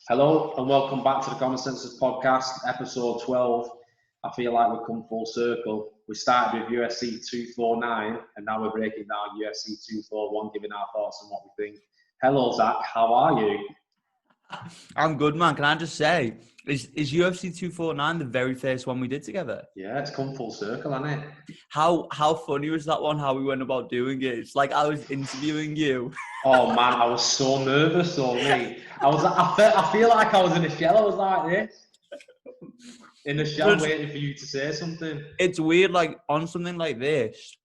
Hello and welcome back to the Commonsenseless Podcast, episode 12. I feel like we've come full circle. We started with UFC 249 and now we're breaking down UFC 241, giving our thoughts on what we think. Hello, Zach. How are you? I'm good, man. Can I just say, is UFC 249 the very first one we did together? Yeah, it's come full circle, hasn't it? How funny was that one, how we went about doing it? It's like I was interviewing you. Oh, man, I was so nervous, mate. I feel like I was in a shell. I was like this. In a shell waiting for you to say something. It's weird, like, on something like this,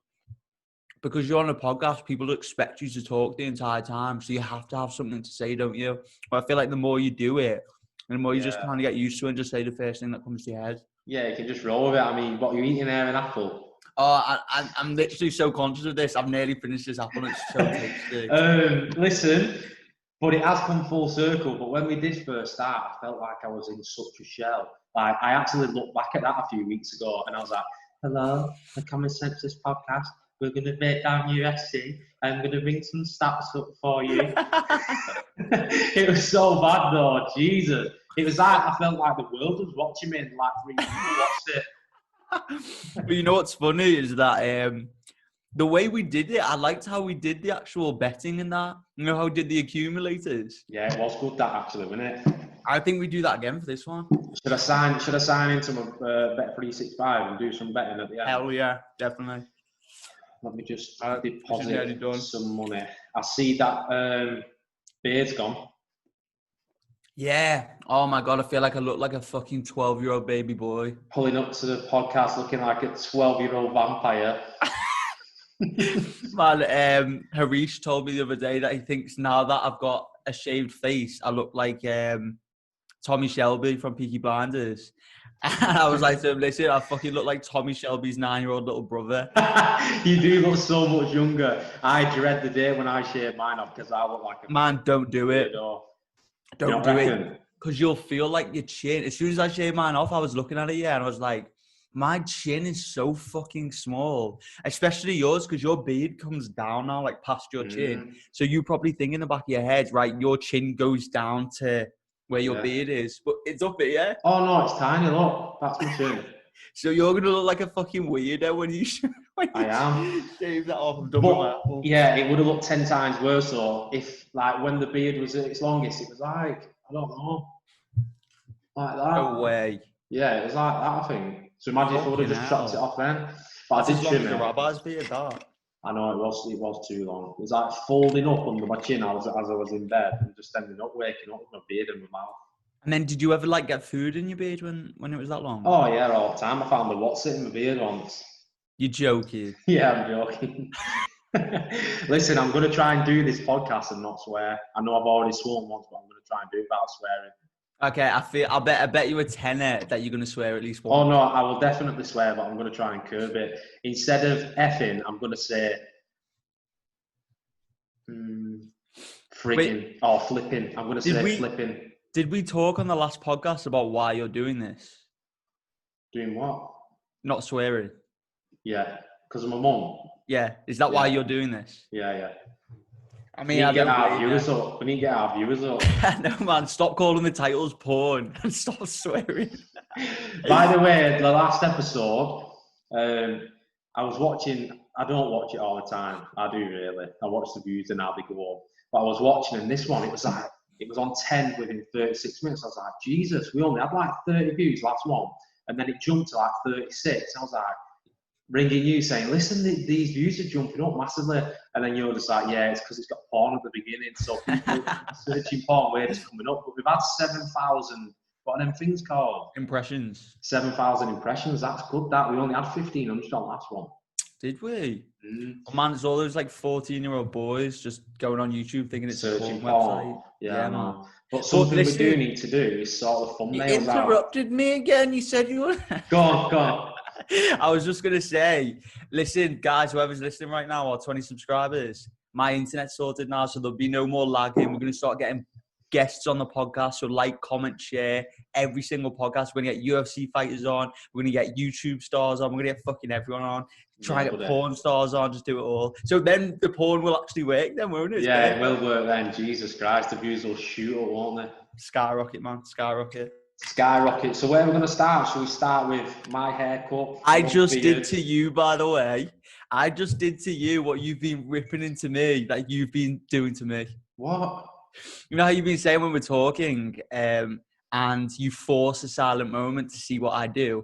because you're on a podcast, people expect you to talk the entire time, so you have to have something to say, don't you? But I feel like the more you do it, the more you just kind of get used to it and just say the first thing that comes to your head. Yeah, you can just roll with it. I mean, what, you're eating there an apple? Oh, I'm literally so conscious of this. I've nearly finished this apple. It's so tasty. Listen, but it has come full circle. But when we did first start, I felt like I was in such a shell. Like, I actually looked back at that a few weeks ago and I was like, hello, the Commonsenseless Podcast. We're going to break down UFC. I'm going to bring some stats up for you. It was so bad though, Jesus. It was like, I felt like the world was watching me and like 3 people watched it. But you know what's funny is that the way we did it, I liked how we did the actual betting and that. You know how we did the accumulators? Yeah, it was good that actually, wasn't it? I think we do that again for this one. Should I sign into my Bet365 and do some betting at the end? Hell yeah, definitely. Let me just deposit some money. I see that beard's gone. Yeah. Oh my God, I feel like I look like a fucking 12-year-old baby boy. Pulling up to the podcast looking like a 12-year-old vampire. Man, Harish told me the other day that he thinks now that I've got a shaved face, I look like Tommy Shelby from Peaky Blinders. And I was like to him, listen, I fucking look like Tommy Shelby's 9-year-old little brother. You do look so much younger. I dread the day when I shave mine off because I look like a... Man, don't do it. Don't do it. Because you'll feel like your chin... As soon as I shaved mine off, I was looking at it, and I was like, my chin is so fucking small. Especially yours, because your beard comes down now, like past your chin. So you probably think in the back of your head, right, your chin goes down to where your beard is. But it's up here. Oh, no, it's tiny, look. That's my chin. So you're going to look like a fucking weirdo when you I am. Shave that off. But, yeah, it would have looked 10 times worse, though, if, like, when the beard was at its longest, it was like, I don't know, like that. No way. Yeah, it was like that, I think. So imagine if I would have just chopped it off then. But I did trim it. The rabbi's beard, that. I know, it was too long. It was like folding up under my chin as I was in bed and just ending up waking up with my beard in my mouth. And then did you ever like get food in your beard when it was that long? Oh yeah, all the time. I found a what's-it in my beard once. You're joking? Yeah, I'm joking. Listen, I'm going to try and do this podcast and not swear. I know I've already sworn once, but I'm going to try and do it without swearing. Okay, I bet you a tenner that you're going to swear at least once. Oh no, I will definitely swear, but I'm going to try and curb it. Instead of effing, I'm going to say frigging or flipping. I'm going to say flipping. Did we talk on the last podcast about why you're doing this? Doing what? Not swearing. Yeah, because of my mum. Yeah, is that why you're doing this? Yeah. I mean, we need to get our viewers up. No, man, stop calling the titles porn and stop swearing. By the way, the last episode, I was watching, I don't watch it all the time. I do really. I watch the views and how they go up. But I was watching, and this one, it was on 10 within 36 minutes. I was like, Jesus, we only had like 30 views last one. And then it jumped to like 36. I was like, ringing you saying, listen, these views are jumping up massively. And then you're just like, yeah, it's because it's got porn at the beginning. So people searching porn where it's coming up. But we've had 7,000, what are them things called? Impressions. 7,000 impressions. That's good, that. We only had 1,500 on last one. Did we? Oh, man, it's all those like 14-year-old boys just going on YouTube thinking it's a porn website. Yeah, man. But something we do need to do is sort of thumbnails You interrupted me again. You said you were... Go on. I was just going to say, listen, guys, whoever's listening right now, our 20 subscribers, my internet's sorted now, so there'll be no more lagging. We're going to start getting guests on the podcast. So like, comment, share every single podcast. We're going to get UFC fighters on. We're going to get YouTube stars on. We're going to get fucking everyone on. Try and get porn stars on. Just do it all. So then the porn will actually work then, won't it? Yeah, it will work then. Jesus Christ, the views will shoot up, won't they? Skyrocket, man. Skyrocket. So where are we going to start? Shall we start with my haircut? I just did to you, by the way. I just did to you what you've been ripping into me, that you've been doing to me. What? You know how you've been saying when we're talking, and you force a silent moment to see what I do.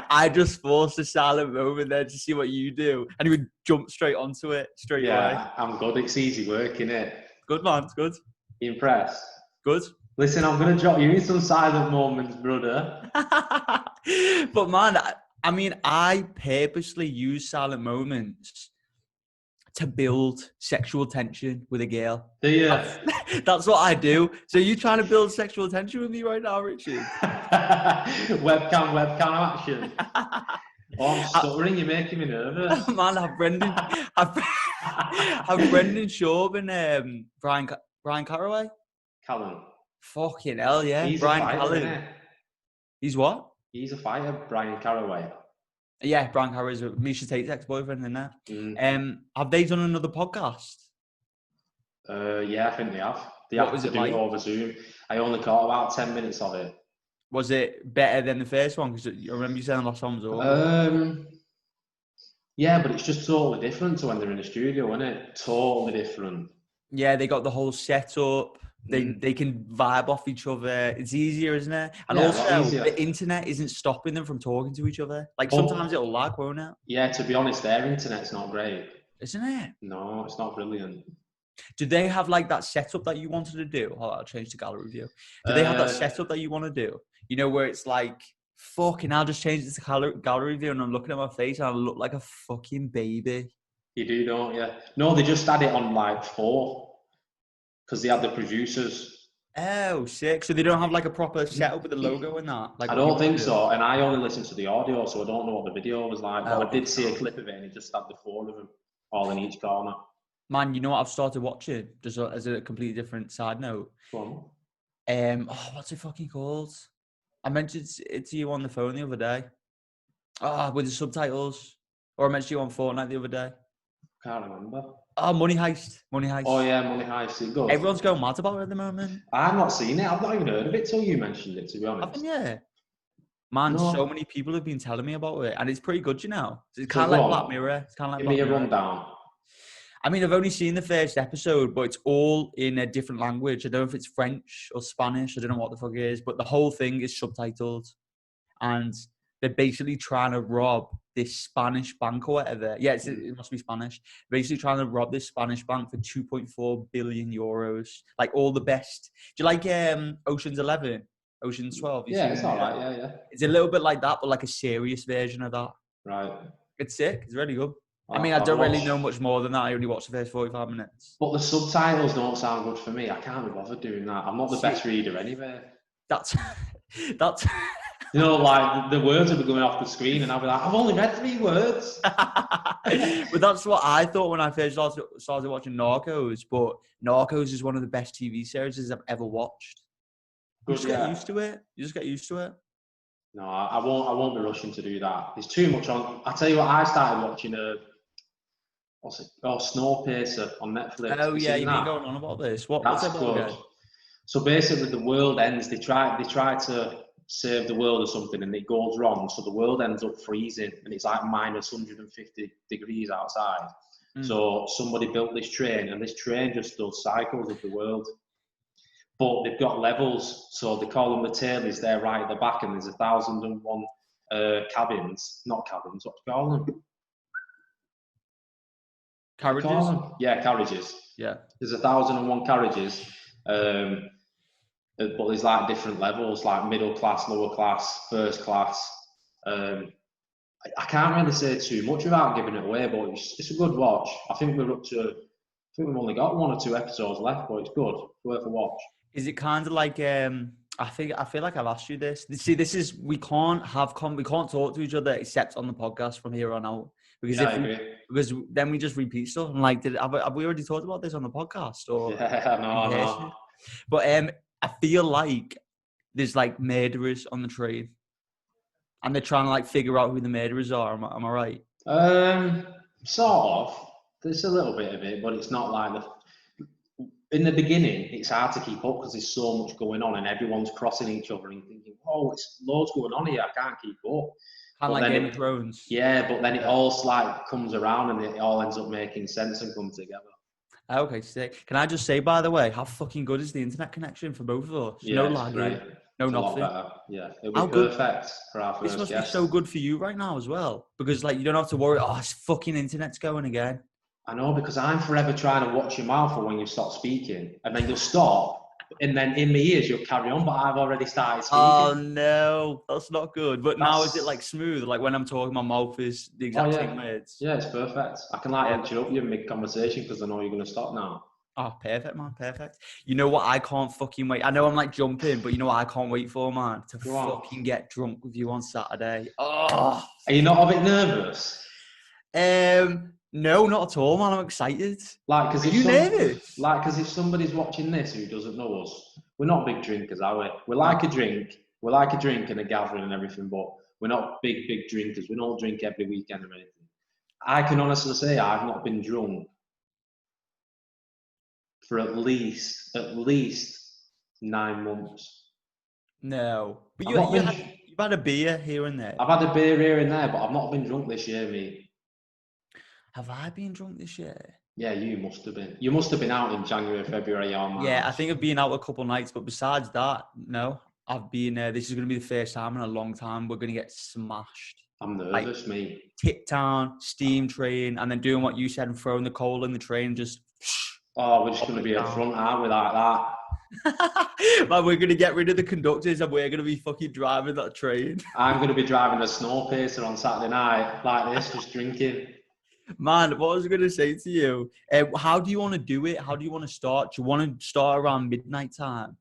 I just forced a silent moment there to see what you do, and you would jump straight onto it straight away. Yeah, I'm good. It's easy work, innit? Good, man. It's good. You impressed? Good. Listen, I'm going to drop you in some silent moments, brother. But man, I mean, I purposely use silent moments to build sexual tension with a girl. Do you? That's what I do. So you trying to build sexual tension with me right now, Richard? webcam action. Oh, I'm stuttering. You're making me nervous. Man, I've Brendan Schaub and Brian Caraway. Callum. Fucking hell, yeah. He's Brian a fighter, Callum. isn't he? He's what? He's a fighter, Brian Caraway. Yeah, Brian Caraway's Misha Tate's ex-boyfriend, isn't it? Have they done another podcast? Yeah, I think they have. They What have was to it do like? it over Zoom. I only caught about 10 minutes of it. Was it better than the first one? Because I remember you saying the last one was awful. Yeah, but it's just totally different to when they're in the studio, isn't it? Totally different. Yeah, they got the whole setup. They can vibe off each other. It's easier, isn't it? And also, the internet isn't stopping them from talking to each other. Like, sometimes it'll lag, won't it? Yeah, to be honest, their internet's not great. Isn't it? No, it's not brilliant. Do they have, like, that setup that you wanted to do? Oh, I'll change the gallery view. Do they have that setup that you want to do? You know, where it's like, fucking, I'll just change this to gallery view and I'm looking at my face and I look like a fucking baby. You do, don't you? No, they just had it on, like, 4. Because they had the producers. Oh, sick. So they don't have like a proper setup with the logo and that? Like, I don't think so. And I only listened to the audio, so I don't know what the video was like. But I did see a clip of it and it just had the 4 of them, all in each corner. Man, you know what I've started watching? Just as a completely different side note. Go on. What's it fucking called? I mentioned it to you on the phone the other day. With the subtitles. Or I mentioned you on Fortnite the other day. Can't remember. Oh, Money Heist. Money Heist. Oh, yeah, Money Heist. It goes. Everyone's going mad about it at the moment. I've not seen it. I've not even heard of it till you mentioned it, to be honest. Haven't you? Man, so many people have been telling me about it. And it's pretty good, you know. It's kind of like Black Mirror. It's kind of like Give me a rundown. I mean, I've only seen the first episode, but it's all in a different language. I don't know if it's French or Spanish. I don't know what the fuck it is. But the whole thing is subtitled. And they're basically trying to rob this Spanish bank or whatever. Yeah, it must be Spanish. Basically trying to rob this Spanish bank for 2.4 billion euros. Like all the best. Do you like Ocean's 11? Ocean's 12? Yeah, it's all right. Yeah. It's a little bit like that, but like a serious version of that. Right. It's sick. It's really good. I mean, I don't really know much more than that. I only watched the first 45 minutes. But the subtitles don't sound good for me. I can't be bothered doing that. I'm not the best reader anyway. That's... You know, like the words will be going off the screen and I'll be like, I've only read 3 words. But that's what I thought when I first started watching Narcos. But Narcos is one of the best TV series I've ever watched. You just get used to it. You just get used to it. No, I won't be rushing to do that. There's too much on. I tell you what, I started watching what's it? Oh, Snowpiercer on Netflix. Oh yeah, you've been going on about this. What's it about again? So basically, the world ends. They try to save the world or something, and it goes wrong. So the world ends up freezing, and it's like minus 150 degrees outside. So somebody built this train, and this train just does cycles of the world. But they've got levels, so they call them the tailies. They're right at the back, and there's 1,001 cabins. Not cabins. What do you call them? Carriages. Yeah, carriages. Yeah. There's 1,001 carriages, but there's like different levels, like middle class, lower class, first class. I can't really say too much without giving it away, but it's a good watch. I think we've only got 1 or 2 episodes left, but it's good. It's worth a watch. Is it kind of like I feel like I've asked you this. See, this is we can't talk to each other except on the podcast from here on out because then we just repeat stuff. And like, have we already talked about this on the podcast? Or no. But I feel like there's like murderers on the train, and they're trying to like figure out who the murderers are. Am I right? Sort of. There's a little bit of it, but it's not like in the beginning, it's hard to keep up because there's so much going on and everyone's crossing each other and thinking, "Oh, it's loads going on here. I can't keep up." Kind of like Game of Thrones. Yeah, but then it all like comes around and it all ends up making sense and come together. Okay, sick. Can I just say, by the way, how fucking good is the internet connection for both of us? Yeah, no lagging, no nothing. Yeah, it'll be perfect for our first This must guest. be so good for you right now as well, because like you don't have to worry. Oh, it's fucking internet's going again. I know, because I'm forever trying to watch your mouth for when you stop speaking, and then you'll stop, and then in my ears you'll carry on, but I've already started speaking. Oh no, that's not good. But now is it like smooth? Like when I'm talking, my mouth is the exact same words. Yeah, it's perfect. I can like interrupt you mid-conversation because I know you're going to stop now. Oh, perfect, man, perfect. You know what? I can't fucking wait. I know I'm like jumping, but you know what I can't wait for, man? To fucking get drunk with you on Saturday. Oh, are you not a bit nervous? No, not at all, man. I'm excited. Like, because nervous? Like, because if somebody's watching this who doesn't know us, we're not big drinkers, are we? We like a drink. We like a drink and a gathering and everything, but we're not big drinkers. We don't drink every weekend or anything. I can honestly say I've not been drunk for at least 9 months. No, but you've had a beer here and there. I've had a beer here and there, but I've not been drunk this year, mate. Have I been drunk this year? Yeah, you must have been. You must have been out in January, February, or March. Yeah, I think I've been out a couple of nights, but besides that, no. I've been. This is going to be the first time in a long time we're going to get smashed. I'm nervous, mate. Tip town, steam train, and then doing what you said and throwing the coal in the train. Just. Oh, we're just going to be up front, aren't we, like that? Man, we're going to get rid of the conductors and we're going to be fucking driving that train. I'm going to be driving a snow pacer on Saturday night like this, just drinking. Man, what I was going to say to you, how do you want to do it? How do you want to start? Do you want to start around midnight time?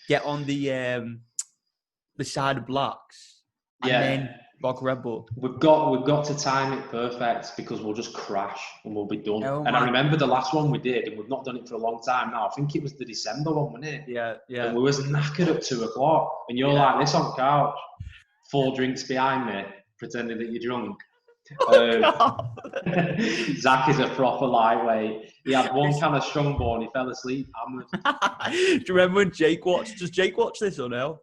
Get on the side of blacks and then vodka Red Bull. We've got to time it perfect because we'll just crash and we'll be done. Oh, and I remember the last one we did, and we've not done it for a long time now. I think it was the December one, wasn't it? Yeah. And we was knackered at 2:00, and you're like this on the couch, 4 drinks behind me, pretending that you're drunk. Zach is a proper lightweight. He had one kind of strongbow and he fell asleep. Do you remember when Jake watched? Does Jake watch this or no?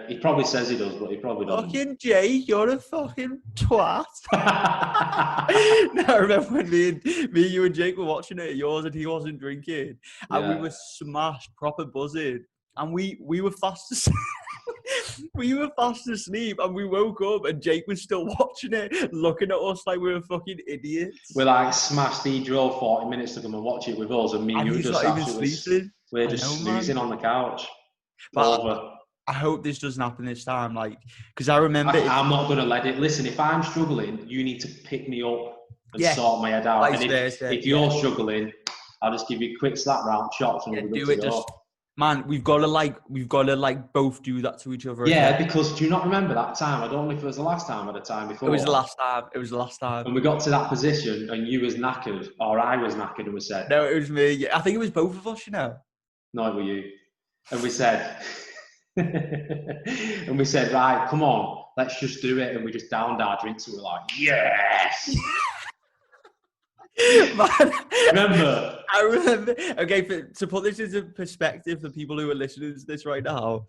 He probably says he does, but he probably doesn't. Fucking Jake, you're a fucking twat. No, I remember when me, you and Jake were watching it at yours and he wasn't drinking. And we were smashed, proper buzzing. And we were fast asleep. We were fast asleep and we woke up and Jake was still watching it, looking at us like we were fucking idiots. We're like smashed. He drove 40 minutes to come and watch it with us, and me and you just absolutely. We're just snoozing on the couch. But I hope this doesn't happen this time, like, because I remember. I'm not going to let it. Listen, if I'm struggling, you need to pick me up and sort my head out. And if you're struggling, I'll just give you a quick slap round, shots, and we'll do it. Man, we've got to both do that to each other. Yeah, because do you not remember that time? I don't know if it was the last time or the time before. It was the last time. And we got to that position and you was knackered, or I was knackered, and we said... No, it was me. I think it was both of us, you know. No, it was you. And we said... and we said, right, come on, let's just do it. And we just downed our drinks and we were like, yes! Man, remember? I remember. Okay, to put this into perspective for people who are listening to this right now,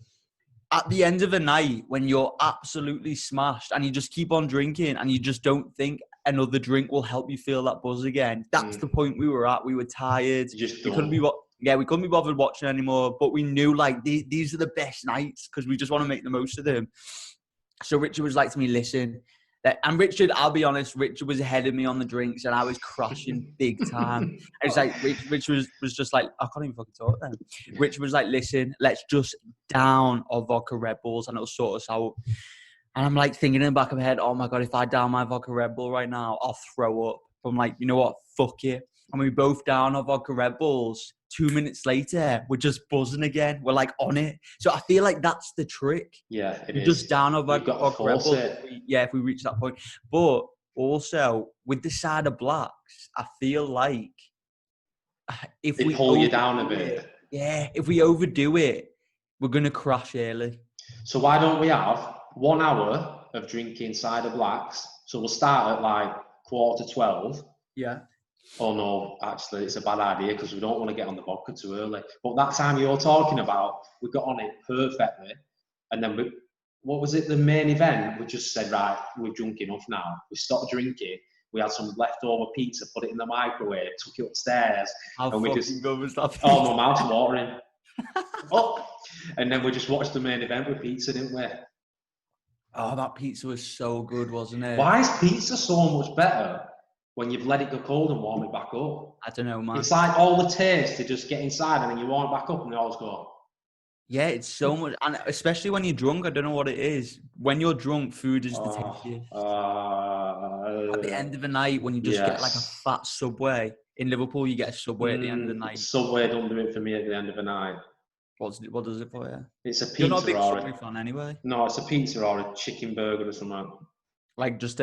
at the end of the night, when you're absolutely smashed and you just keep on drinking and you just don't think another drink will help you feel that buzz again, that's the point we were at. We were tired. We couldn't be bothered watching anymore, but we knew like these are the best nights because we just want to make the most of them. So Richard was like to me, listen. And Richard, I'll be honest, Richard was ahead of me on the drinks and I was crashing big time. It's like, Richard was just like, I can't even fucking talk then. Richard was like, listen, let's just down our vodka Red Bulls and it'll sort us out. And I'm like thinking in the back of my head, oh my God, if I down my vodka Red Bull right now, I'll throw up. I'm like, you know what? Fuck it. And we both down our vodka Red Bulls. 2 minutes later, we're just buzzing again. We're like on it. So I feel like that's the trick. Yeah, it is. Just down our vodka Red Bulls. If we reach that point. But also with the side of blacks, I feel like if we pull you down a bit. Yeah, if we overdo it, we're going to crash early. So why don't we have 1 hour of drinking cider blacks? So we'll start at like 11:45. Yeah. Oh no, actually, it's a bad idea because we don't want to get on the vodka too early. But that time you're talking about, we got on it perfectly. And then what was it, the main event? We just said, right, we've drunk enough now. We stopped drinking. We had some leftover pizza, put it in the microwave, took it upstairs. How and we fucking just, good was that pizza? oh, my mouth's watering. Oh, and then we just watched the main event with pizza, didn't we? Oh, that pizza was so good, wasn't it? Why is pizza so much better when you've let it go cold and warm it back up? I don't know, man. It's like all the taste to just get inside and then you warm it back up and they always go. Yeah, it's so much, and especially when you're drunk, I don't know what it is. When you're drunk, food is the tastiest. At the end of the night, when you just get like a fat Subway. In Liverpool, you get a Subway at the end of the night. Subway don't do it for me at the end of the night. What does it for you? It's a pizza. You're not a big Subway fan anyway. No, it's a pizza or a chicken burger or something. Like just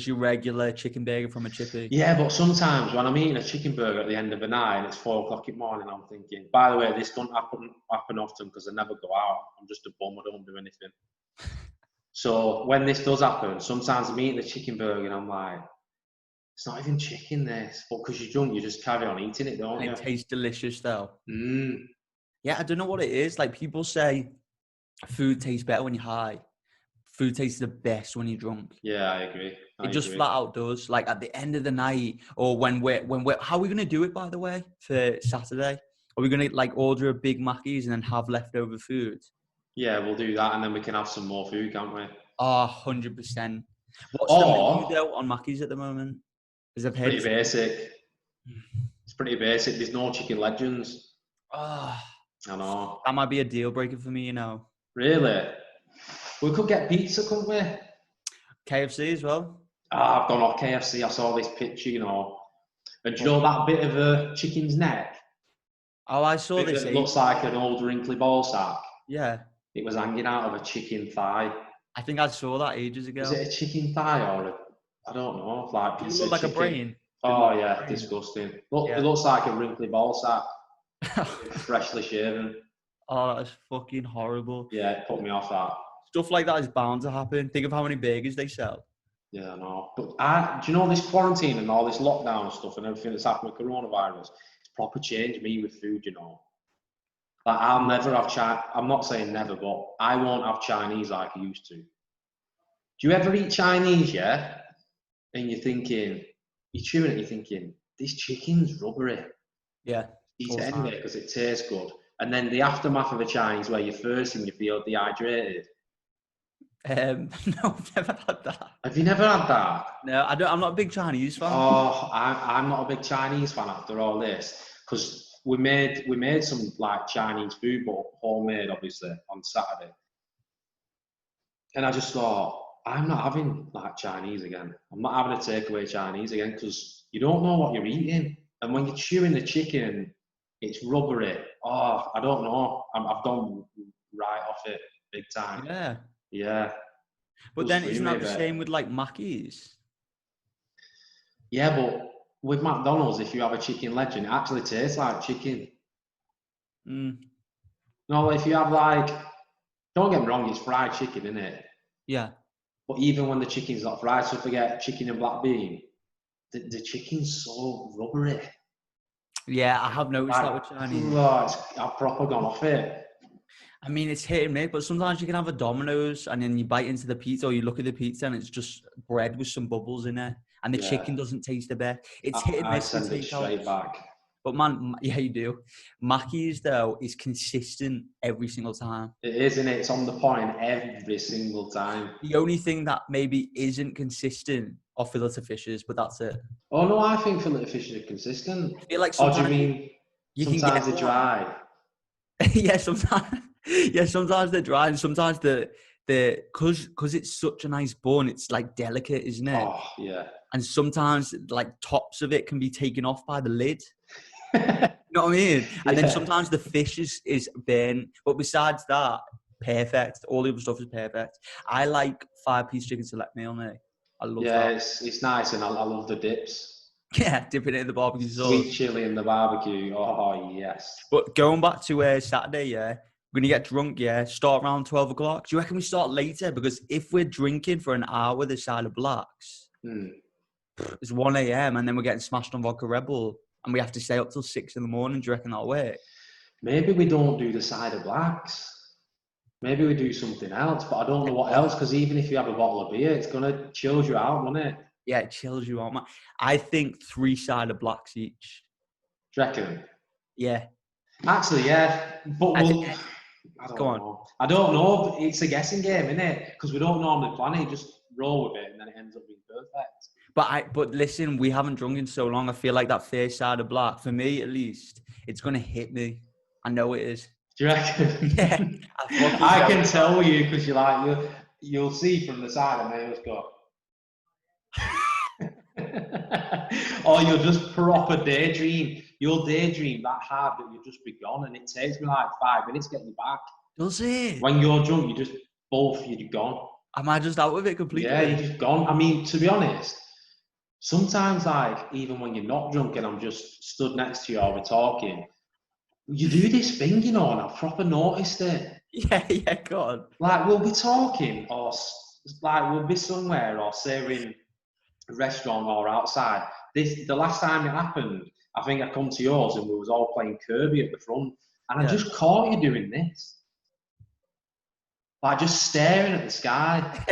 your regular chicken burger from a chippy. Yeah, but sometimes when I'm eating a chicken burger at the end of the night and it's 4:00 in the morning, I'm thinking, by the way, this don't happen often because I never go out. I'm just a bum, I don't do anything. So when this does happen, sometimes I'm eating the chicken burger and I'm like, it's not even chicken this. But because you're drunk, you just carry on eating it, don't you? It tastes delicious though. Mm. Yeah, I don't know what it is. Like people say food tastes better when you're high. Food tastes the best when you're drunk. Yeah, I agree. It just flat out does. Like at the end of the night, or when we're how are we gonna do it, by the way, for Saturday? Are we gonna like order a Big Mackies and then have leftover food? Yeah, we'll do that, and then we can have some more food, can't we? Oh, 100%. What's the menu though on Mackies at the moment? It's pretty basic. It's pretty basic. There's no chicken legends. Oh, I know. That might be a deal breaker for me, you know. Really? We could get pizza, couldn't we? KFC as well. I've gone off KFC. I saw this picture, you know. And do you know that bit of a chicken's neck? Oh, I saw this. It looks like an old wrinkly ball sack. Yeah. It was hanging out of a chicken thigh. I think I saw that ages ago. Is it a chicken thigh or I don't know. Like it look like a brain. Oh yeah, disgusting. It looks like a wrinkly ball sack. Freshly shaven. Oh, that is fucking horrible. Yeah, it put me off that. Stuff like that is bound to happen. Think of how many burgers they sell. Yeah, I know. But do you know this quarantine and all this lockdown stuff and everything that's happened with coronavirus? It's proper changed me with food, you know. Like I'll never have I'm not saying never, but I won't have Chinese like I used to. Do you ever eat Chinese, yeah? And you're thinking, you're chewing it, you're thinking, this chicken's rubbery. Yeah. Eat it anyway because it tastes good. And then the aftermath of a Chinese where you're thirsty and you feel dehydrated. No, I've never had that. Have you never had that? No, I'm not a big Chinese fan. Oh, I'm not a big Chinese fan after all this because we made some like Chinese food, but homemade obviously on Saturday. And I just thought, I'm not having like Chinese again. I'm not having a takeaway Chinese again because you don't know what you're eating. And when you're chewing the chicken, it's rubbery. Oh, I don't know. I've gone right off it big time. Yeah. Yeah. But then isn't that the same with like Mackies? Yeah, but with McDonald's, if you have a chicken legend, it actually tastes like chicken. No, if you have like, don't get me wrong, it's fried chicken, isn't it? Yeah. But even when the chicken's not fried, so forget chicken and black bean, the chicken's so rubbery. Yeah, I have noticed that with Chinese. I've proper gone off it. I mean, it's hit and miss, but sometimes you can have a Domino's and then you bite into the pizza or you look at the pizza and it's just bread with some bubbles in it and the chicken doesn't taste the best. It's hit and miss. I send it straight back. But man, yeah, you do. Mackey's, though, is consistent every single time. It is, and it's on the point every single time. The only thing that maybe isn't consistent are fillet fishes, but that's it. Oh, no, I think fillet fishes are consistent. I feel like sometimes, do you mean sometimes they're dry? Yeah, sometimes they're dry, and sometimes because it's such a nice bun, it's like delicate, isn't it? Oh, yeah. And sometimes like tops of it can be taken off by the lid. You know what I mean? And then sometimes the fish is burnt. But besides that, perfect. All the other stuff is perfect. I like 5-piece chicken select meal, mate. I love that. Yeah, it's nice, and I love the dips. Yeah, dipping it in the barbecue sauce. Sweet chili in the barbecue. Oh, yes. But going back to Saturday, yeah, we're going to get drunk, yeah, start around 12 o'clock. Do you reckon we start later? Because if we're drinking for an hour with a side of blacks, it's 1 a.m. and then we're getting smashed on vodka Red Bull and we have to stay up till 6 in the morning. Do you reckon that'll work? Maybe we don't do the side of blacks. Maybe we do something else, but I don't know what else, because even if you have a bottle of beer, it's going to chill you out, won't it? Yeah, it chills you out, man. I think 3 side of blacks each. Do you reckon? Yeah. Actually, yeah. But I don't know. It's a guessing game, isn't it? Because we don't normally plan it. Just roll with it, and then it ends up being perfect. But listen, we haven't drunk in so long. I feel like that first side of black, for me at least, it's going to hit me. I know it is. Do you reckon? Yeah. I can tell you, because you'll see from the side and they just go. Or you'll just proper daydream. You'll daydream that hard that you'll just be gone, and it takes me like 5 minutes getting you back. Does it? When you're drunk, you're gone. Am I just out of it completely? Yeah, you're just gone. I mean, to be honest, sometimes like even when you're not drunk and I'm just stood next to you or we're talking, you do this thing, and I've proper noticed it. Yeah, go on. Like we'll be talking, or like we'll be somewhere, or say we're in a restaurant or outside. The last time it happened, I think I come to yours and we was all playing Kirby at the front, and I just caught you doing this. Like just staring at the sky.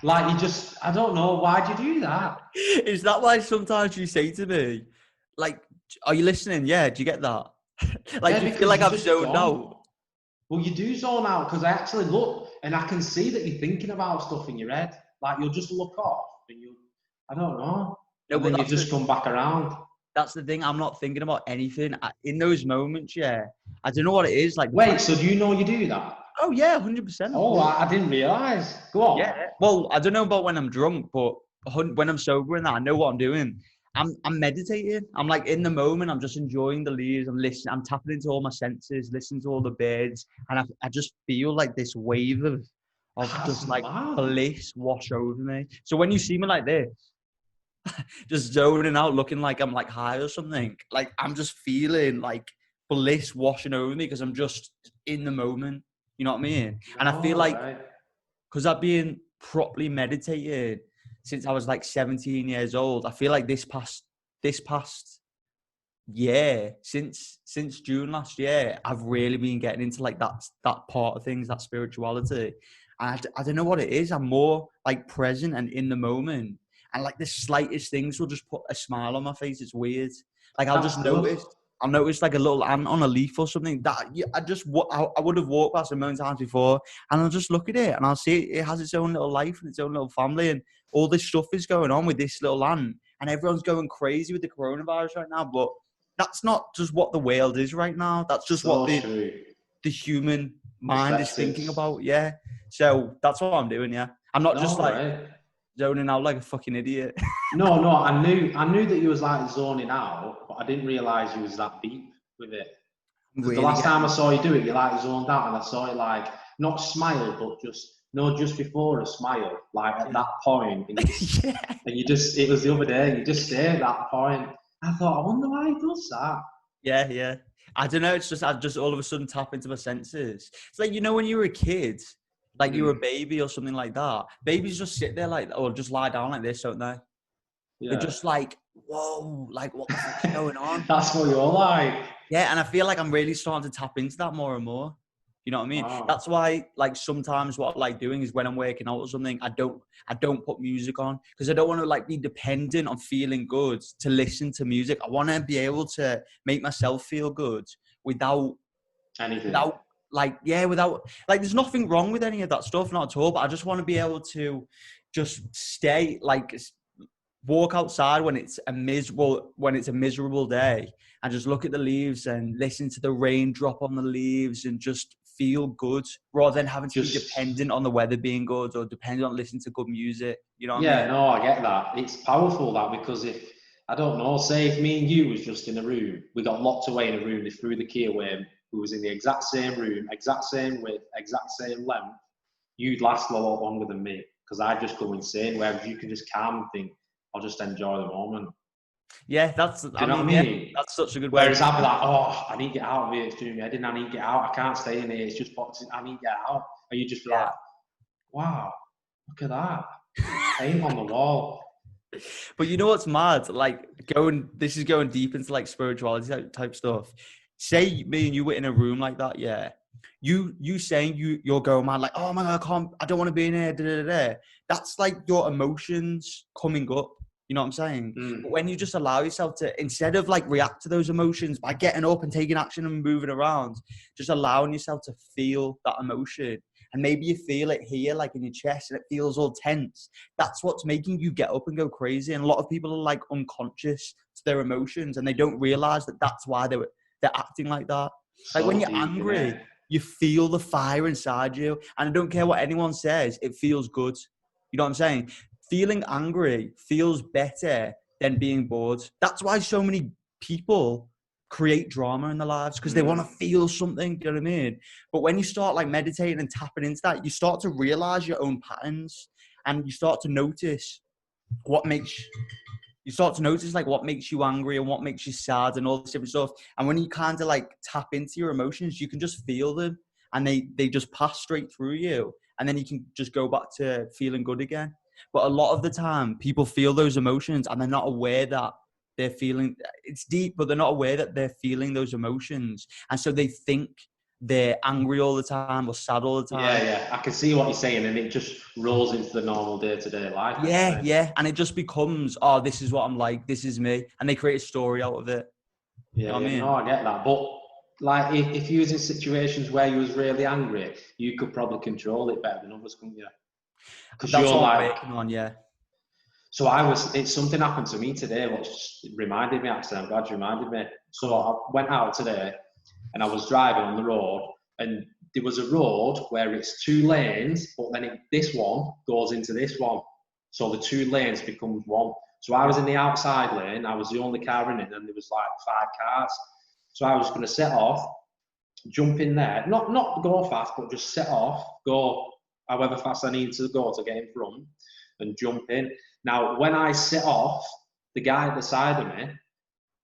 Like you just, I don't know, why'd you do that? Is that why sometimes you say to me, like, are you listening? Yeah, do you get that? Like, do you feel like I've zoned out? Well, you do zone out, because I actually look and I can see that you're thinking about stuff in your head. Like you'll just look off and I don't know. No, and then you just come back around. That's the thing. I'm not thinking about anything in those moments. Yeah, I don't know what it is. Like, wait, so do you know you do that? Oh yeah, 100%. Oh, I didn't realise. Go on. Yeah. Well, I don't know about when I'm drunk, but when I'm sober and that, I know what I'm doing. I'm meditating. I'm like in the moment. I'm just enjoying the leaves. I'm listening. I'm tapping into all my senses, listening to all the birds, and I just feel like this wave of just like bliss wash over me. So when you see me like this, just zoning out, looking like I'm like high or something, like I'm just feeling like bliss washing over me because I'm just in the moment. You know what I mean? And I feel like because I've been properly meditated since I was like 17 years old. I feel like this past year, since June last year, I've really been getting into like that part of things, that spirituality. And I don't know what it is. I'm more like present and in the moment. And like the slightest things will just put a smile on my face. It's weird. Like I'll notice like a little ant on a leaf or something that I would have walked past a million times before, and I'll just look at it and I'll see it has its own little life and its own little family, and all this stuff is going on with this little ant, and everyone's going crazy with the coronavirus right now. But that's not just what the world is right now. That's just what the human mind is thinking about. Yeah. So that's what I'm doing. Yeah. I'm not just zoning out like a fucking idiot. No, I knew that you was like zoning out, but I didn't realise you was that deep with it. Really the last time I saw you do it, you like zoned out, and I saw it like not smile, but just before a smile, like at that point, and it was the other day, and you just stay at that point. I thought, I wonder why he does that. Yeah. I don't know. It's just I just all of a sudden tap into my senses. It's like, when you were a kid. Like you were a baby or something like that. Babies just sit there or just lie down like this, don't they? Yeah. They're just like, whoa, like what the fuck is going on? That's what you're like. Yeah, and I feel like I'm really starting to tap into that more and more. You know what I mean? Wow. That's why, like, sometimes what I like doing is when I'm working out or something, I don't put music on because I don't want to like be dependent on feeling good to listen to music. I want to be able to make myself feel good without anything. Without there's nothing wrong with any of that stuff, not at all. But I just want to be able to just stay, like, walk outside when it's a miserable day and just look at the leaves and listen to the rain drop on the leaves and just feel good rather than having to be dependent on the weather being good or dependent on listening to good music. You know what I mean? No, I get that. It's powerful that, because if, I don't know, say if me and you was just in a room, we got locked away in a room, they threw the key away, who was in the exact same room, exact same width, exact same length, you'd last a lot longer than me because I'd just go insane, whereas you can just calm and think, I'll just enjoy the moment. Yeah, that's. Do you know what I mean? Yeah, that's such a good. Whereas I'd be like, oh, I need to get out of here. It's doing me head in. I need to get out. I can't stay in here. It's just boxing. I need to get out. And you just be like, wow, look at that. Paint on the wall. But you know what's mad? Like this is going deep into like spirituality type stuff. Say me and you were in a room like that, yeah. You saying you're going mad like, oh my God, I don't want to be in here. Da, da, da, da. That's like your emotions coming up. You know what I'm saying? But when you just allow yourself to, instead of like react to those emotions by getting up and taking action and moving around, just allowing yourself to feel that emotion. And maybe you feel it here, like in your chest, and it feels all tense. That's what's making you get up and go crazy. And a lot of people are like unconscious to their emotions, and they don't realize that that's why they're acting like that. Like when you're angry, you feel the fire inside you. And I don't care what anyone says, it feels good. You know what I'm saying? Feeling angry feels better than being bored. That's why so many people create drama in their lives, because they want to feel something. Do you know what I mean? But when you start like meditating and tapping into that, you start to realize your own patterns, and you start to notice what makes you angry and what makes you sad and all this different stuff. And when you kind of like tap into your emotions, you can just feel them, and they just pass straight through you, and then you can just go back to feeling good again. But a lot of the time, people feel those emotions and they're not aware that they're feeling. It's deep, but they're not aware that they're feeling those emotions, and so they think they're angry all the time or sad all the time. Yeah, I can see what you're saying, and it just rolls into the normal day-to-day life. Yeah, and it just becomes, oh, this is what I'm like, this is me, and they create a story out of it. Yeah, you know what I mean? No, I get that, but like if you was in situations where you was really angry, you could probably control it better than others, couldn't you? Because that's what I'm working on, yeah. So it's something happened to me today, which reminded me, actually, I'm glad you reminded me. So I went out today and I was driving on the road, and there was a road where it's 2 lanes, but then this one goes into this one. So the 2 lanes becomes one. So I was in the outside lane, I was the only car in it, and there was like 5 cars. So I was going to set off, jump in there, not go fast, but just set off, go however fast I need to go to get in front and jump in. Now, when I set off, the guy at the side of me,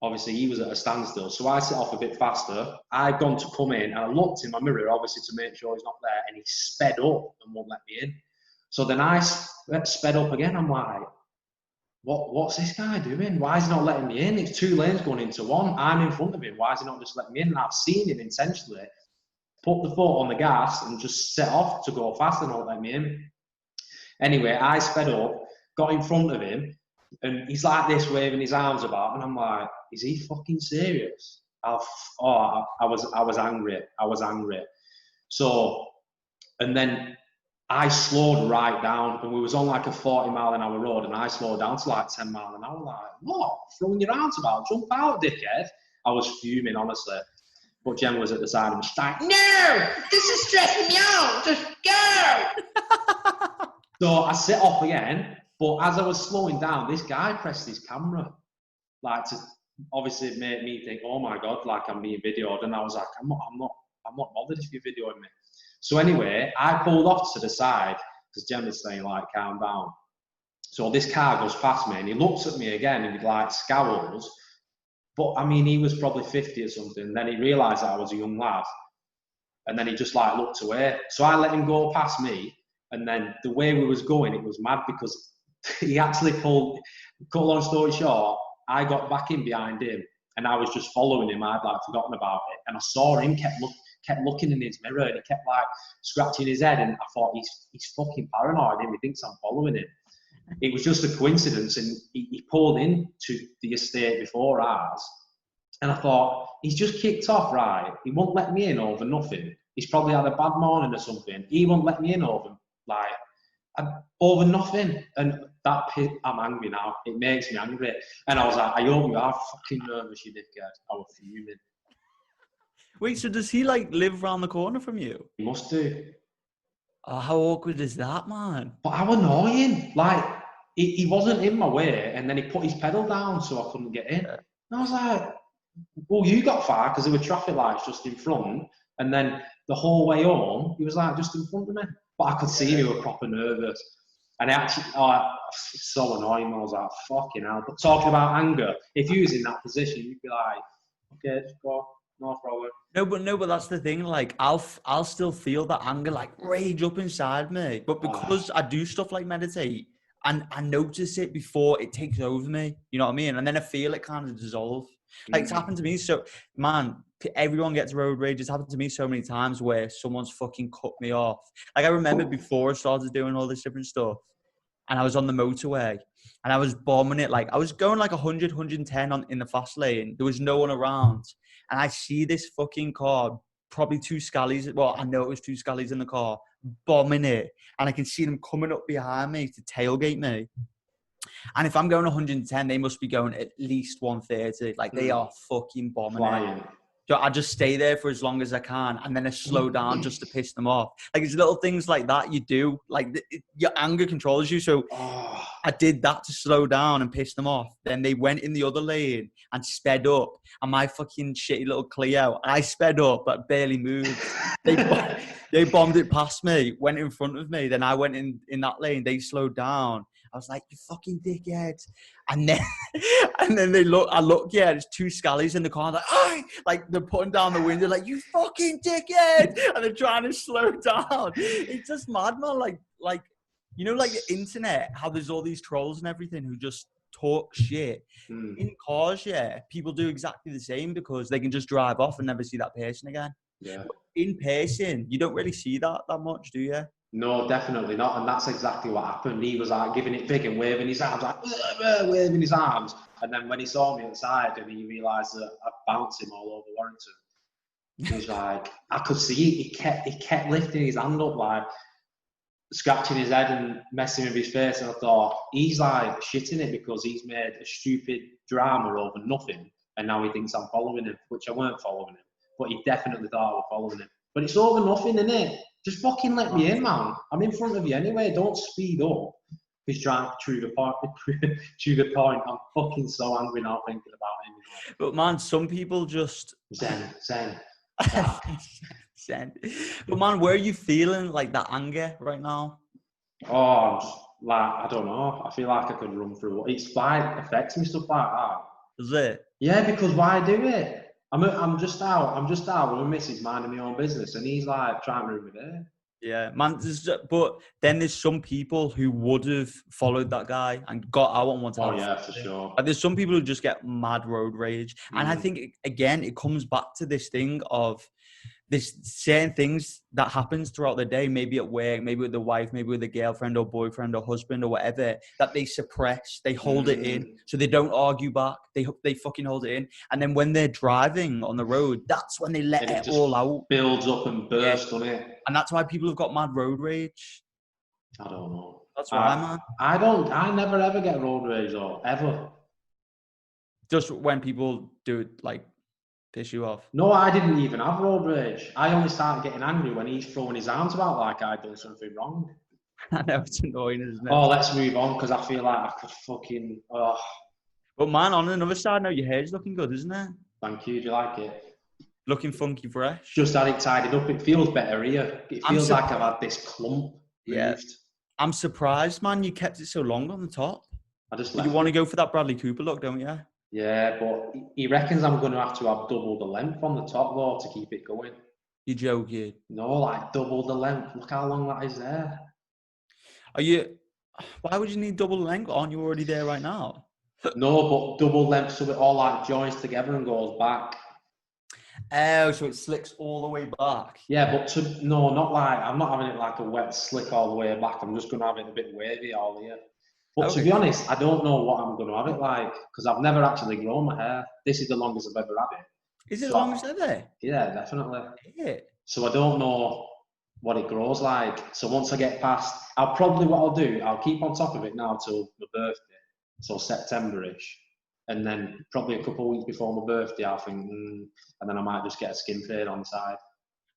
obviously he was at a standstill, so I set off a bit faster. I'd gone to come in, and I looked in my mirror, obviously, to make sure he's not there, and he sped up and won't let me in. So then I sped up again. I'm like, what's this guy doing? Why is he not letting me in? It's 2 lanes going into one. I'm in front of him. Why is he not just letting me in? And I've seen him intentionally put the foot on the gas and just set off to go fast and not let me in. Anyway, I sped up, got in front of him, and he's like this, waving his arms about, and I'm like, is he fucking serious? I was angry. So, and then I slowed right down, and we was on like a 40-mile-an-hour road, and I slowed down to like 10 miles an hour. Like, what? Throwing your arms about? Jump out, dickhead. I was fuming, honestly. But Jen was at the side of me, she's like, no, this is stressing me out, just go. So I set off again, but as I was slowing down, this guy pressed his camera, like to obviously make me think, oh my God, like I'm being videoed. And I was like, I'm not bothered if you're videoing me. So anyway, I pulled off to the side because Jen was saying like, calm down. So this car goes past me and he looks at me again and he like scowls. But I mean, he was probably 50 or something. Then he realised that I was a young lad. And then he just like looked away. So I let him go past me. And then the way we was going, it was mad because he actually pulled, cut a long story short, I got back in behind him and I was just following him. I'd like forgotten about it. And I saw him kept looking in his mirror and he kept like scratching his head. And I thought, he's fucking paranoid and he thinks I'm following him. It was just a coincidence, and he pulled into the estate before ours, and I thought, he's just kicked off, right? He won't let me in over nothing. He's probably had a bad morning or something. He won't let me in over nothing. And that I'm angry now. It makes me angry. And I was like, I hope you are fucking nervous, you dickhead. I was fuming. Wait, so does he like live around the corner from you? He must do. Oh, how awkward is that, man? But how annoying. Like, he wasn't in my way, and then he put his pedal down so I couldn't get in. And I was like, well, you got far because there were traffic lights just in front. And then the whole way home, he was like just in front of me. But I could see he was proper nervous. And actually, it's so annoying. I was like, fucking hell. But talking about anger, if you was in that position, you'd be like, okay, just go, no problem. No, but that's the thing. Like, I'll still feel that anger, like rage up inside me. But because I do stuff like meditate, and I notice it before it takes over me, you know what I mean? And then I feel it kind of dissolve. Like, it's happened to me. So, man, everyone gets road rage. It's happened to me so many times where someone's fucking cut me off. Like, I remember before I started doing all this different stuff, and I was on the motorway, and I was bombing it. Like, I was going like 100, 110 in the fast lane. There was no one around. And I see this fucking car, probably two scallies. Well, I know it was two scallies in the car, bombing it. And I can see them coming up behind me to tailgate me. And if I'm going 110, they must be going at least 130. Like, they are fucking bombing it. So I just stay there for as long as I can, and then I slow down just to piss them off. Like, it's little things like that you do. Like, your anger controls you. So I did that to slow down and piss them off. Then they went in the other lane and sped up. And my fucking shitty little Clio, I sped up but barely moved. They bombed it past me, went in front of me. Then I went in that lane. They slowed down. I was like, you fucking dickhead. And then I look, yeah, there's two scallies in the car. Like they're putting down the window, like, you fucking dickhead. And they're trying to slow down. It's just mad, man. Like, you know, like the internet, how there's all these trolls and everything who just talk shit. In cars, yeah, people do exactly the same because they can just drive off and never see that person again. Yeah. But in person, you don't really see that much, do you? No, definitely not. And that's exactly what happened. He was like giving it big and waving his arms, like waving his arms. And then when he saw me outside and he realised that I'd bounced him all over Warrington, he was like, I could see it. He kept lifting his hand up, like scratching his head and messing with his face. And I thought, he's like shitting it because he's made a stupid drama over nothing. And now he thinks I'm following him, which I weren't following him. But he definitely thought I was following him. But it's over nothing, isn't it? Just fucking let me in, man. I'm in front of you anyway. Don't speed up. He's trying to true the point. I'm fucking so angry now thinking about him. But man, some people just Zen. Zen. But man, where are you feeling like that anger right now? Oh, I don't know. I feel like I could run through it. It's like affects me stuff like that. Does it? Yeah, because why do it? I'm just out with my missus minding my own business, and he's like trying to ruin me there. Yeah, man. But then there's some people who would have followed that guy and got out on one time. Oh yeah, for sure. Like, there's some people who just get mad road rage, and I think again it comes back to this thing of there's certain things that happens throughout the day, maybe at work, maybe with the wife, maybe with a girlfriend or boyfriend or husband or whatever, that they suppress, they hold it in, so they don't argue back. They fucking hold it in, and then when they're driving on the road, that's when they let it all out. Builds up and bursts on it, and that's why people have got mad road rage. I don't know. That's why, man. I never ever get road rage or ever. Just when people do it, like, piss you off? No, I didn't even have road rage. I only started getting angry when he's throwing his arms about like I'd done something wrong. I know, it's annoying, isn't it? Oh, let's move on because I feel like I could fucking... But man, on another side, now your hair's looking good, isn't it? Thank you. Do you like it? Looking funky fresh. Just had it tidied up. It feels better here. It feels like I've had this clump removed. I'm surprised, man, you kept it so long on the top. I just You want to go for that Bradley Cooper look, don't you? Yeah, but he reckons I'm going to have double the length on the top, though, to keep it going. You're joking? No, like double the length. Look how long that is there. Why would you need double length? Aren't you already there right now? No, but double length so it all like joins together and goes back. Oh, so it slicks all the way back. Yeah, but not like, I'm not having it like a wet slick all the way back. I'm just going to have it a bit wavy all here. But to be honest, I don't know what I'm going to have it like because I've never actually grown my hair. This is the longest I've ever had it. Is it the longest ever? Yeah, definitely. Yeah. So I don't know what it grows like. So once I get past, I'll keep on top of it now till my birthday. So September-ish. And then probably a couple of weeks before my birthday, I'll think, and then I might just get a skin fade on the side.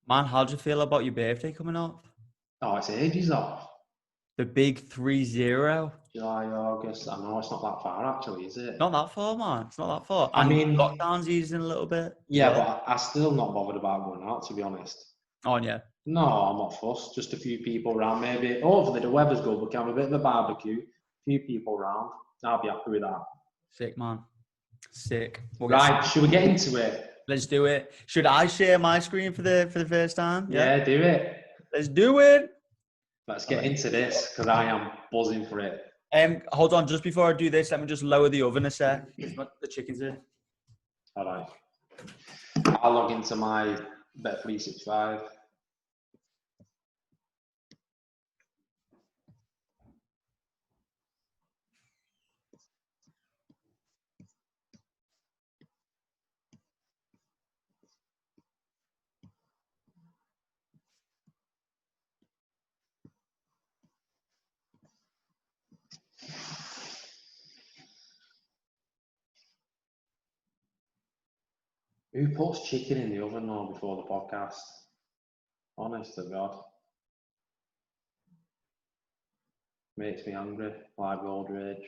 Man, how do you feel about your birthday coming up? Oh, it's ages off. The big 30. July, August. I know it's not that far actually, is it? Not that far, man. It's not that far. I mean, lockdown's easing a little bit. Yeah, but I'm still not bothered about going out, to be honest. Oh, yeah. No, I'm not fussed. Just a few people around. Maybe, hopefully the weather's good. We can have a bit of a barbecue. A few people around. I'll be happy with that. Sick, man. Sick. Right, should we get into it? Let's do it. Should I share my screen for the first time? Yeah, do it. Let's do it. Let's get into this because I am buzzing for it. Hold on, just before I do this, let me just lower the oven a sec. The chicken's in. All right. I'll log into my Bet365. Who puts chicken in the oven now before the podcast? Honest to God. Makes me hungry, like road rage.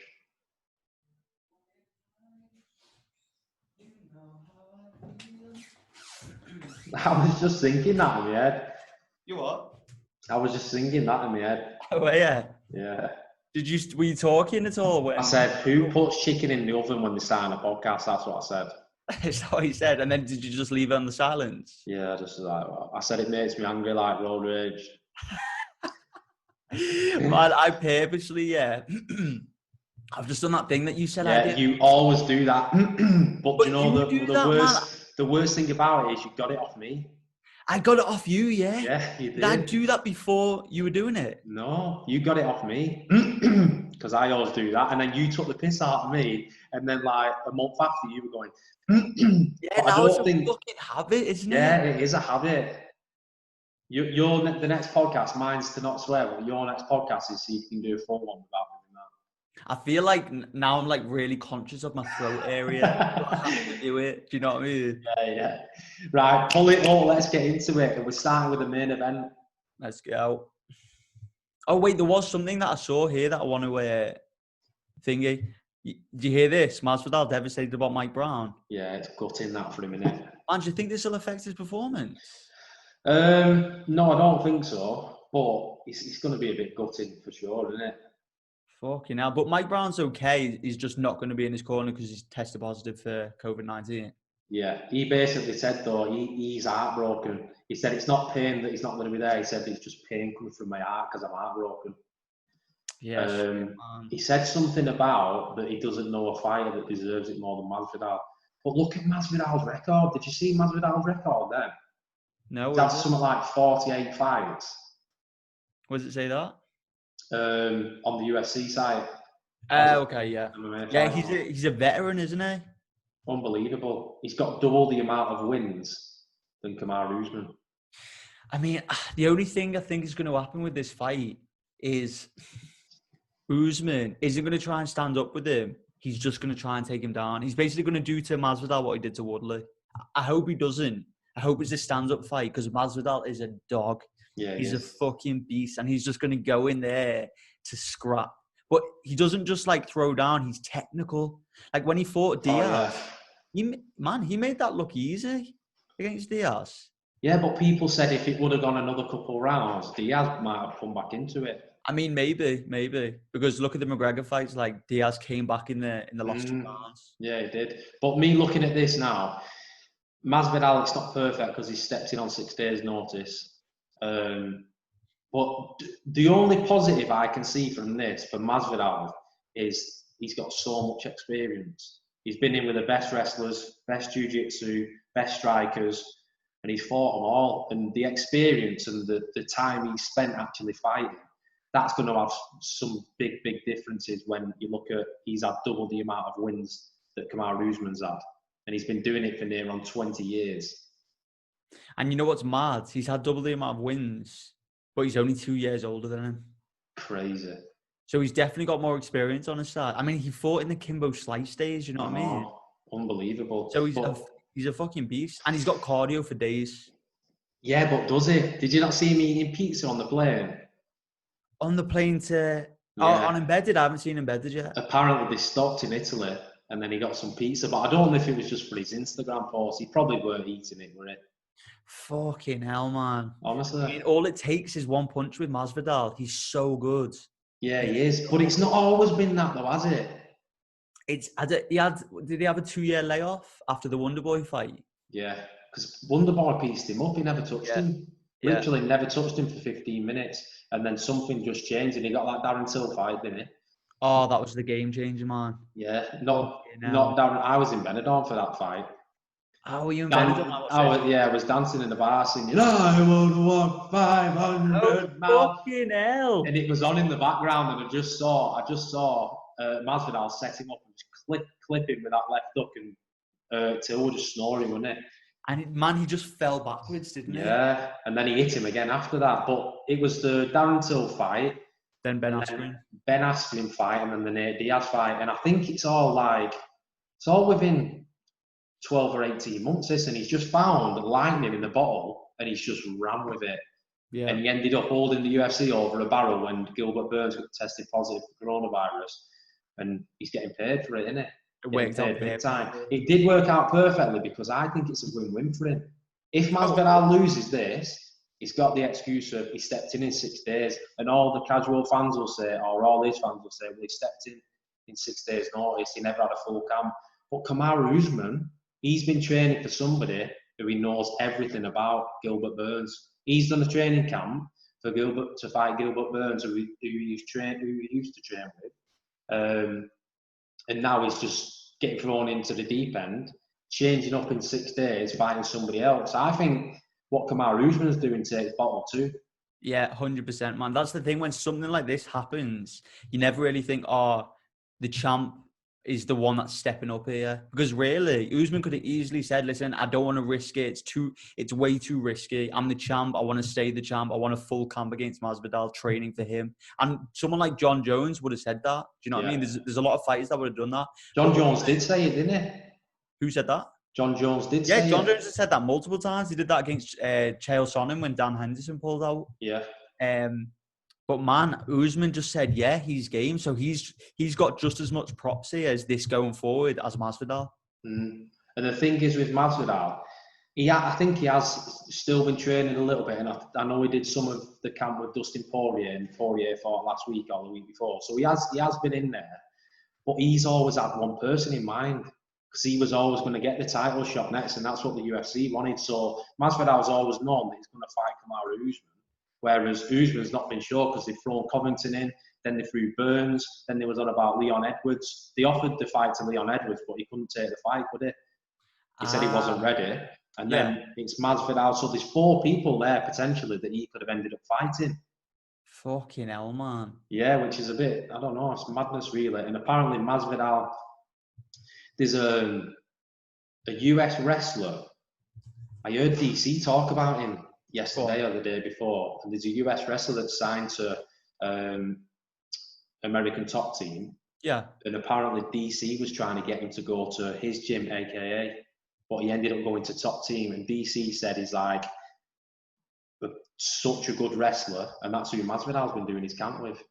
I was just thinking that in my head. You what? I was just thinking that in my head. Oh, yeah. Yeah. Were you talking at all? I said, who puts chicken in the oven when they start a podcast? That's what I said. Is that what you said? And then did you just leave it on the silence? Yeah, just like, well, I said it makes me angry like road rage. Man, I purposely, I've just done that thing that you said I did. You always do that. but you know, the worst thing about it is you got it off me. I got it off you, yeah? Yeah, you did. Did I do that before you were doing it? No, you got it off me. Because I always do that. And then you took the piss out of me. And then like a month after you were going, yeah, now it's a fucking habit, isn't it? Yeah, it is a habit. Your the next podcast, mine's to not swear, but your next podcast is so you can do a full one without doing that. I feel like now I'm like really conscious of my throat area. I have to do it. Do you know what I mean? Yeah. Right, pull it up. Let's get into it. And we're starting with the main event. Let's go. Oh wait, there was something that I saw here that I want to thingy. Do you hear this? Masvidal devastated about Mike Brown. Yeah, it's gutting that for a minute. Man, do you think this will affect his performance? No, I don't think so. But it's going to be a bit gutting for sure, isn't it? Fucking hell. But Mike Brown's okay. He's just not going to be in his corner because he's tested positive for COVID-19. Yeah, he basically said, though, he's heartbroken. He said it's not pain that he's not going to be there. He said it's just pain coming from my heart because I'm heartbroken. Yeah. He said something about that he doesn't know a fighter that deserves it more than Masvidal. But look at Masvidal's record. Did you see Masvidal's record then? No. That's something like 48 fights. What does it say that? On the UFC site. Okay, yeah. Yeah, he's a veteran, isn't he? Unbelievable. He's got double the amount of wins than Kamaru Usman. I mean, the only thing I think is going to happen with this fight is Usman isn't going to try and stand up with him. He's just going to try and take him down. He's basically going to do to Masvidal what he did to Woodley. I hope he doesn't. I hope it's a stand-up fight because Masvidal is a dog. Yeah, he's a fucking beast, and he's just going to go in there to scrap. But he doesn't just like throw down. He's technical. Like when he fought Diaz, he made that look easy against Diaz. Yeah, but people said if it would have gone another couple rounds, Diaz might have come back into it. I mean, maybe because look at the McGregor fights. Like Diaz came back in the last 2 rounds. Yeah, he did. But me looking at this now, Masvidal, it's not perfect because he stepped in on 6 days' notice. But the only positive I can see from this for Masvidal is he's got so much experience. He's been in with the best wrestlers, best jiu-jitsu, best strikers, and he's fought them all. And the experience and the time he spent actually fighting, that's going to have some big differences when you look at he's had double the amount of wins that Kamaru Usman's had. And he's been doing it for near on 20 years. And you know what's mad? He's had double the amount of wins, but he's only 2 years older than him. Crazy. So he's definitely got more experience on his side. I mean, he fought in the Kimbo Slice days, you know what I mean? Unbelievable. So he's a fucking beast. And he's got cardio for days. Yeah, but does he? Did you not see him eating pizza on the plane? On the plane to... Yeah. Oh, on Embedded? I haven't seen Embedded yet. Apparently they stopped in Italy and then he got some pizza. But I don't know if it was just for his Instagram post. He probably weren't eating it, were he? Fucking hell, man. Honestly. I mean, all it takes is one punch with Masvidal. He's so good. Yeah, he is. But it's not always been that, though, has it? Did he have a 2-year layoff after the Wonderboy fight? Yeah, because Wonderboy pieced him up. He never touched him. Literally never touched him for 15 minutes. And then something just changed and he got that Darren Till fight, didn't he? Oh, that was the game changer, man. Yeah, not Darren. I was in Benidorm for that fight. Oh, were you in Benidorm? I was dancing in the bar singing, I want to walk 500 miles. Fucking hell. And it was on in the background and I just saw Masvidal set him up and clip him with that left hook and Till was just snoring, wasn't it? And he just fell backwards, didn't he? Yeah, and then he hit him again after that. But it was the Darren Till fight. Then Ben Askren fight and then the Nate Diaz fight. And I think it's all within 12 or 18 months, and he's just found lightning in the bottle and he's just ran with it. Yeah. And he ended up holding the UFC over a barrel when Gilbert Burns got tested positive for coronavirus. And he's getting paid for it, isn't it? It worked out big time. It did work out perfectly because I think it's a win-win for him. If Masvidal loses this, he's got the excuse of he stepped in 6 days, and all the casual fans will say, or all his fans will say, well, he stepped in 6 days' notice. He never had a full camp. But Kamaru Usman, he's been training for somebody who he knows everything about, Gilbert Burns. He's done a training camp for to fight Gilbert Burns, who he used to train with. And now he's just getting thrown into the deep end, changing up in 6 days, fighting somebody else. I think what Kamaru Usman's doing takes bottle too. Yeah, 100%, man. That's the thing. When something like this happens, you never really think, oh, the champ is the one that's stepping up here. Because really, Usman could have easily said, listen, I don't want to risk it. It's way too risky. I'm the champ. I want to stay the champ. I want a full camp against Masvidal, training for him. And someone like John Jones would have said that. Do you know what I mean? There's a lot of fighters that would have done that. John Jones did say it, didn't he? Who said that? John Jones did say it. Yeah, John Jones has said that multiple times. He did that against Chael Sonnen when Dan Henderson pulled out. Yeah. But man, Usman just said, yeah, he's game. So he's got just as much props here as this going forward as Masvidal. And the thing is with Masvidal, I think he has still been training a little bit. And I know he did some of the camp with Dustin Poirier, and Poirier fought last week or the week before. So he has been in there. But he's always had one person in mind, because he was always going to get the title shot next, and that's what the UFC wanted. So Masvidal's always known that he's going to fight Kamaru Usman. Whereas Usman's not been sure because they've thrown Covington in, then they threw Burns, then there was on about Leon Edwards. They offered the fight to Leon Edwards, but he couldn't take the fight, could he? He said he wasn't ready. And then it's Masvidal. So there's 4 people there potentially that he could have ended up fighting. Fucking hell, man. Yeah, which is a bit, I don't know, it's madness really. And apparently Masvidal, there's a US wrestler. I heard DC talk about him yesterday or the day before, and there's a US wrestler that's signed to American Top Team. Yeah. And apparently DC was trying to get him to go to his gym, AKA, but he ended up going to Top Team, and DC said he's like such a good wrestler, and that's who Masvidal's been doing his camp with.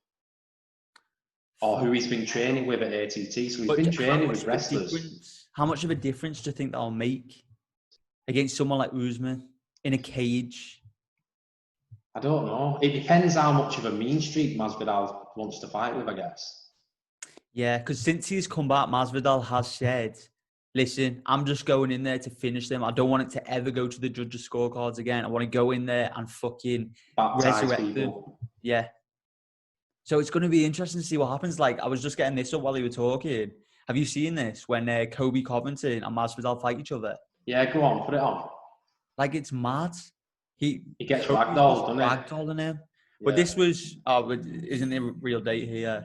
Or who he's been training with at ATT. So he's been training with wrestlers. How much of a difference do you think that'll make against someone like Usman in a cage? I don't know. It depends how much of a mean streak Masvidal wants to fight with, I guess. Yeah, because since he's come back, Masvidal has said, listen, I'm just going in there to finish them. I don't want it to ever go to the judges' scorecards again. I want to go in there and fucking resurrect them. Yeah. So it's going to be interesting to see what happens. Like, I was just getting this up while you were talking. Have you seen this when Kobe Covington and Masvidal fight each other? Yeah, go on, put it on. Like, it's mad. He gets ragdolled, doesn't he? Ragdolling him. But this was, isn't the real date here?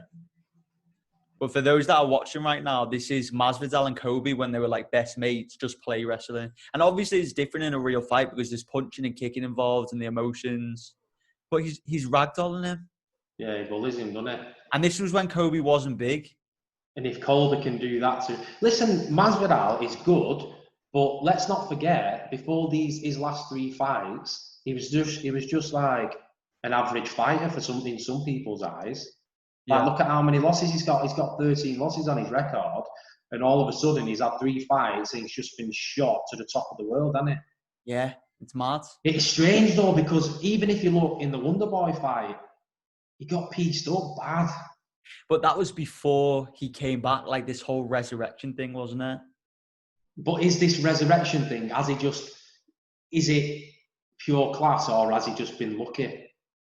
But for those that are watching right now, this is Masvidal and Kobe when they were like best mates, just play wrestling. And obviously it's different in a real fight because there's punching and kicking involved and the emotions. But he's ragdolling him. Yeah, he bullies him, doesn't it? And this was when Kobe wasn't big. And if Colby can do that too. Listen, Masvidal is good, but let's not forget, before his last 3 fights, he was just like an average fighter in some people's eyes. Like, look at how many losses he's got. He's got 13 losses on his record, and all of a sudden he's had 3 fights and he's just been shot to the top of the world, hasn't he? Yeah. It's mad. It's strange though, because even if you look in the Wonderboy fight, he got pieced up bad. But that was before he came back, like this whole resurrection thing, wasn't it? But is this resurrection thing, is it pure class, or has he just been lucky?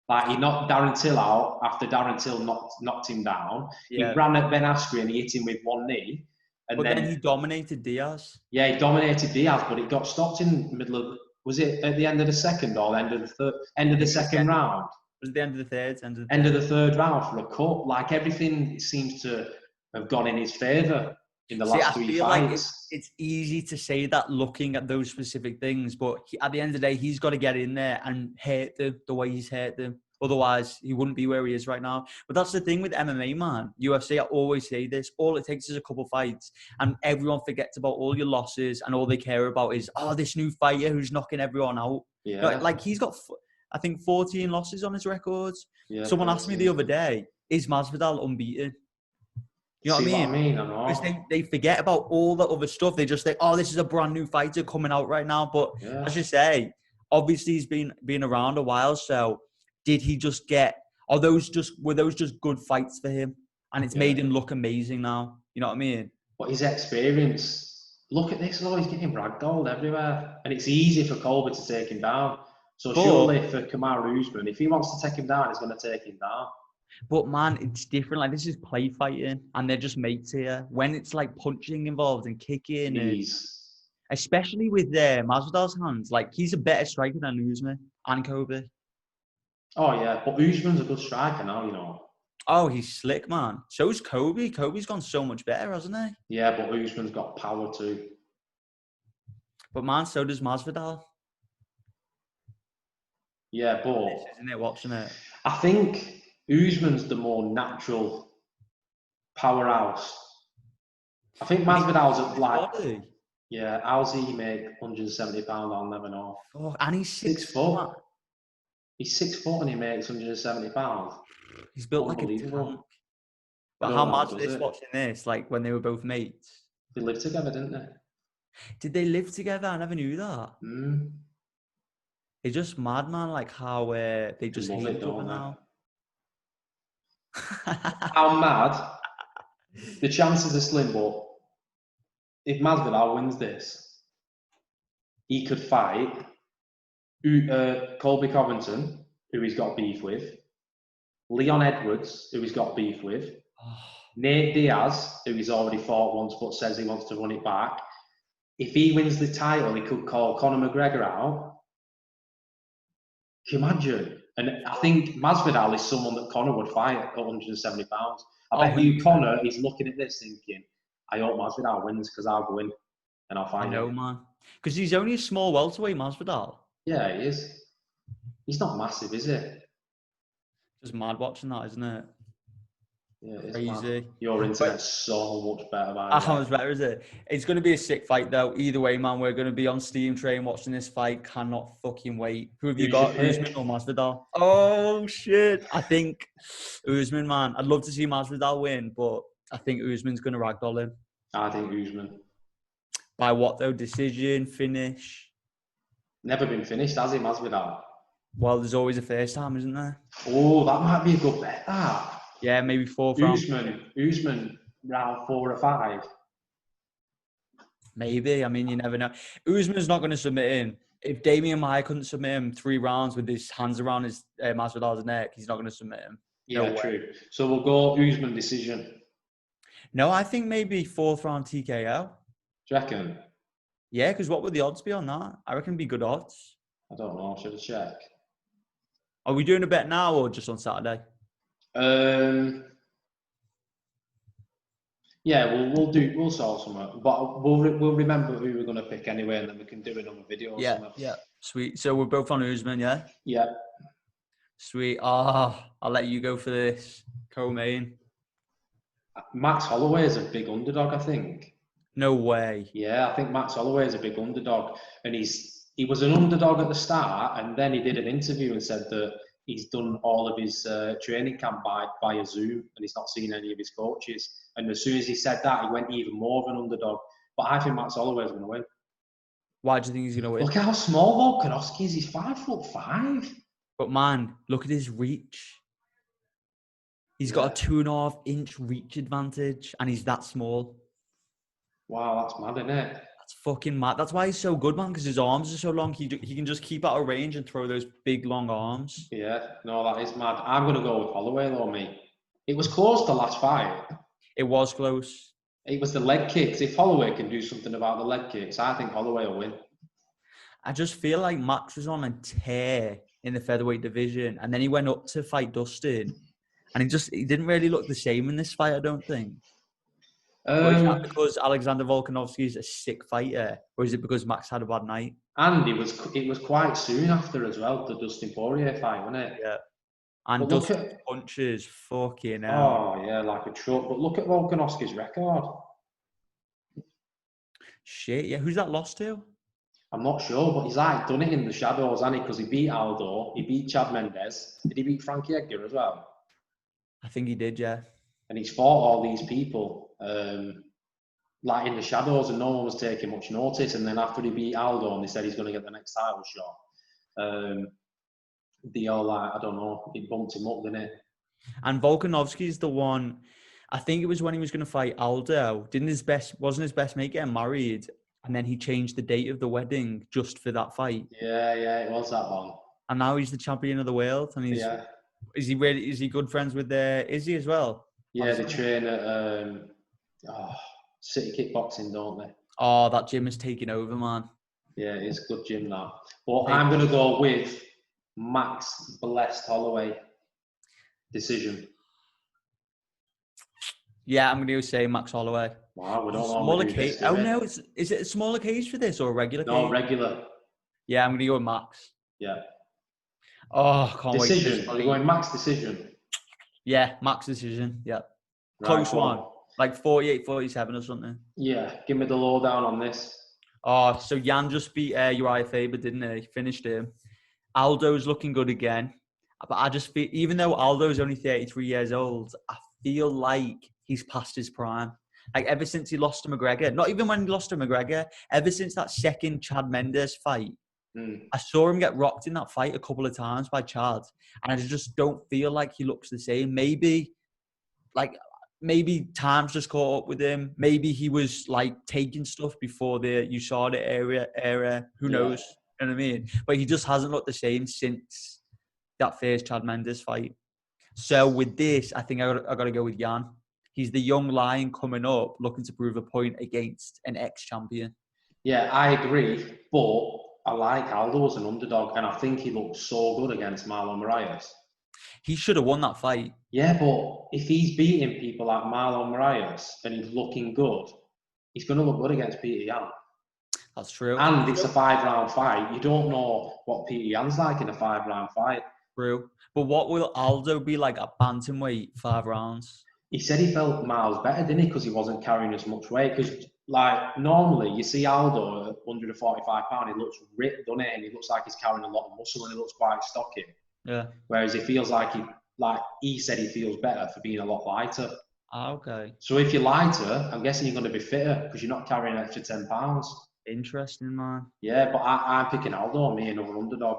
Like, he knocked Darren Till out after Darren Till knocked him down. Yeah. He ran at Ben Askren and he hit him with one knee. And then he dominated Diaz. Yeah, he dominated Diaz, but it got stopped in the middle of... Was it at the end of the second or the end of the third? End of the second round? It was the end of the third. End of the third round for a cut. Like, everything seems to have gone in his favour in the last three fights. Like it's easy to say that looking at those specific things, but at the end of the day, he's got to get in there and hurt them the way he's hurt them. Otherwise, he wouldn't be where he is right now. But that's the thing with MMA, man. UFC, I always say this. All it takes is a couple fights, and everyone forgets about all your losses, and all they care about is, this new fighter who's knocking everyone out. Yeah. Like he's got, I think, 14 losses on his records. Yeah, someone asked me the other day, is Masvidal unbeaten? You know what I mean? I know. Because they forget about all the other stuff. They just think, this is a brand new fighter coming out right now. But as you say, obviously he's been around a while, so... Did he just were those just good fights for him? And it's made him look amazing now. You know what I mean? But his experience, look at this, he's getting ragdolled everywhere. And it's easy for Colby to take him down. So surely for Kamaru Usman, if he wants to take him down, he's going to take him down. But man, it's different. Like, this is play fighting and they're just mates here. When it's like punching involved and kicking, and especially with Masvidal's hands, like he's a better striker than Usman and Colby. Oh, yeah. But Usman's a good striker now, you know. Oh, he's slick, man. So's Colby. Colby's gone so much better, hasn't he? Yeah, but Usman's got power too. But, man, so does Masvidal. Yeah, but... Isn't it, watching it? I think Usman's the more natural powerhouse. I think Masvidal's at like... Yeah, how's he make £170? I'll never know. Oh, and he's 6 foot. He's 6 foot and he makes £170. He's built like a tank. But how mad is this watching this? Like when they were both mates. They lived together, didn't they? Did they live together? I never knew that. It's just mad, man. Like how they just hate each other now. How mad? The chances are slim, but if Masvidal wins this, he could fight Colby Covington, who he's got beef with, Leon Edwards, who he's got beef with, Nate Diaz, who he's already fought once but says he wants to run it back. If he wins the title, he could call Conor McGregor out. Can you imagine? And I think Masvidal is someone that Conor would fight at £170. I bet you Conor is looking at this thinking, I hope Masvidal wins because I'll go in and I'll fight him. I know, man. Because he's only a small welterweight, Masvidal. Yeah, he is. He's not massive, is he? Just mad watching that, isn't it? Yeah, it's crazy. Mad. Your internet's so much better. How much better is it? It's going to be a sick fight, though. Either way, man, we're going to be on Steam Train watching this fight. Cannot fucking wait. Who have you got, Usman or Masvidal? Oh, shit. I think Usman, man. I'd love to see Masvidal win, but I think Usman's going to ragdoll him. I think Usman. By what, though? Decision, finish? Never been finished, has he, Masvidal? Well, there's always a first time, isn't there? Oh, that might be a good bet, that. Yeah, maybe 4th round. Usman, round 4 or 5. Maybe. I mean, you never know. Usman's not going to submit him. If Damian Maia couldn't submit him 3 rounds with his hands around his Masvidal's neck, he's not going to submit him. Yeah, true. So we'll go Usman decision. No, I think maybe 4th round TKO. Do you reckon? Yeah, because what would the odds be on that? I reckon it'd be good odds. I don't know. Should I check? Are we doing a bet now or just on Saturday? Yeah, we'll solve something, but we'll remember who we're gonna pick anyway, and then we can do another video. Or something. Yeah, sweet. So we're both on Usman, yeah. Yeah. Sweet. I'll let you go for this co-main. Max Holloway is a big underdog, I think. No way. Yeah, I think Max Holloway is a big underdog, and he was an underdog at the start, and then he did an interview and said that he's done all of his training camp via Zoom, and he's not seen any of his coaches. And as soon as he said that, he went even more of an underdog. But I think Max Holloway is going to win. Why do you think he's going to win? Look how small Volkanovski is. He's 5'5". But man, look at his reach. He's got a 2.5-inch reach advantage, and he's that small. Wow, that's mad, isn't it? That's fucking mad. That's why he's so good, man, because his arms are so long. He can just keep out of range and throw those big, long arms. Yeah, no, that is mad. I'm going to go with Holloway, though, mate. It was close the last fight. It was close. It was the leg kicks. If Holloway can do something about the leg kicks, I think Holloway will win. I just feel like Max was on a tear in the featherweight division, and then he went up to fight Dustin, and he didn't really look the same in this fight, I don't think. Or is that because Alexander Volkanovski is a sick fighter, or is it because Max had a bad night? And it was quite soon after as well, the Dustin Poirier fight, wasn't it? Yeah. And Dustin's punches, fucking hell. Oh, yeah, like a truck. But look at Volkanovski's record. Shit, yeah. Who's that lost to? I'm not sure, but he's like done it in the shadows, hasn't he? Because he beat Aldo, he beat Chad Mendes. Did he beat Frankie Edgar as well? I think he did, yeah. And he's fought all these people like in the shadows, and no one was taking much notice. And then after he beat Aldo and they said he's going to get the next title shot, they all like, I don't know, it bumped him up, didn't it? And Volkanovski's the one, I think it was when he was going to fight Aldo, wasn't his best mate getting married, and then he changed the date of the wedding just for that fight. Yeah, it was that one. And now he's the champion of the world, and is he good friends with Izzy as well? Yeah, they train at City Kickboxing, don't they? Oh, that gym is taking over, man. Yeah, it's a good gym now. But I'm going to go with Max Blessed Holloway decision. Yeah, I'm going to say Max Holloway. Wow, we don't smaller cage. Oh no, is it a smaller cage for this or a regular cage? No, regular. Yeah, I'm going to go with Max. Yeah. Oh, can't wait. Decision. Are you going Max decision? Yeah, Max decision. Yeah. Close one. Like 48-47 or something. Yeah, give me the lowdown on this. Oh, so Jan just beat Uriah Faber, didn't he? Finished him. Aldo's looking good again. But I just feel, even though Aldo's only 33 years old, I feel like he's past his prime. Like, ever since he lost to McGregor, not even when he lost to McGregor, ever since that second Chad Mendes fight, I saw him get rocked in that fight a couple of times by Chad. And I just don't feel like he looks the same. Maybe time's just caught up with him. Maybe he was like taking stuff before the USADA era. Who knows? You know what I mean? But he just hasn't looked the same since that first Chad Mendes fight. So with this, I think I got to go with Jan. He's the young lion coming up, looking to prove a point against an ex-champion. Yeah, I agree. But I like Aldo as an underdog, and I think he looked so good against Marlon Moraes. He should have won that fight. Yeah, but if he's beating people like Marlon Moraes and he's looking good, he's going to look good against Peter Yan. That's true. And it's a 5-round fight. You don't know what Peter Yan's like in a 5-round fight. True. But what will Aldo be like at bantamweight 5 rounds? He said he felt miles better, didn't he? Because he wasn't carrying as much weight. Because, like, normally you see Aldo at 145 pounds, he looks ripped, doesn't it? And he looks like he's carrying a lot of muscle and he looks quite stocky. Yeah. Whereas he feels like he said he feels better for being a lot lighter. Okay. So if you're lighter, I'm guessing you're going to be fitter because you're not carrying an extra 10 pounds. Interesting, man. Yeah, but I'm picking Aldo, me, another underdog.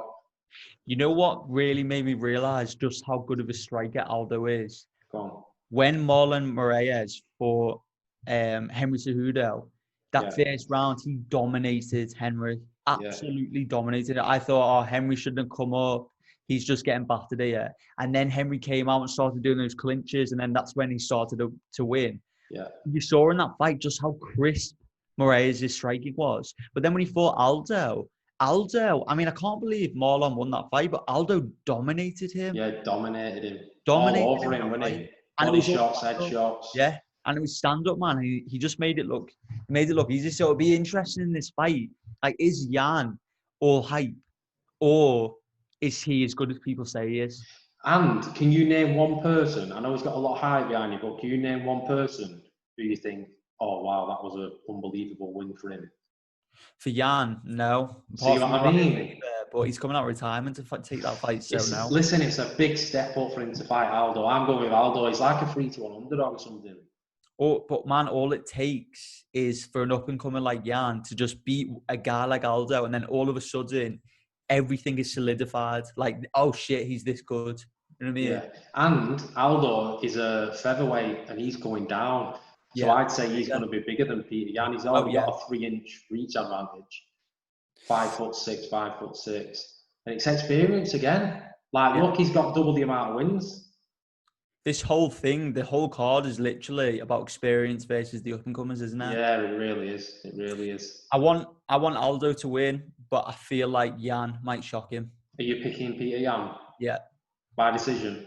You know what really made me realise just how good of a striker Aldo is? Go on. When Marlon Moraes fought Henry Cejudo, that first round, he dominated Henry. Absolutely dominated it. I thought, Henry shouldn't have come up. He's just getting battered here. And then Henry came out and started doing those clinches, and then that's when he started to win. Yeah. You saw in that fight just how crisp Moraes' striking was. But then when he fought Aldo, I mean, I can't believe Marlon won that fight, but Aldo dominated him. Yeah, dominated him. All over him, wasn't he? Body shots, head shots. Yeah, and it was stand-up, man. He just made it look easy. So it'll be interesting in this fight. Like, is Jan all hype, or is he as good as people say he is? And can you name one person? I know he's got a lot of hype behind you, but can you name one person who you think, oh wow, that was an unbelievable win for him? For Jan, no. See what I mean? But he's coming out of retirement to take that fight, so no. Listen, it's a big step up for him to fight Aldo. I'm going with Aldo. He's like a 3-1 underdog or something. But man, all it takes is for an up-and-comer like Jan to just beat a guy like Aldo, and then all of a sudden, everything is solidified. Like, oh shit, he's this good. You know what I mean? Yeah, and Aldo is a featherweight, and he's going down. So I'd say he's going to be bigger than Peter Yan. He's already got a 3-inch reach advantage. 5'6", 5'6", and it's experience again. Like, look, he's got double the amount of wins. This whole thing, the whole card is literally about experience versus the up-and-comers, isn't it? Yeah, it really is. It really is. I want Aldo to win, but I feel like Jan might shock him. Are you picking Peter Yan? Yeah. By decision?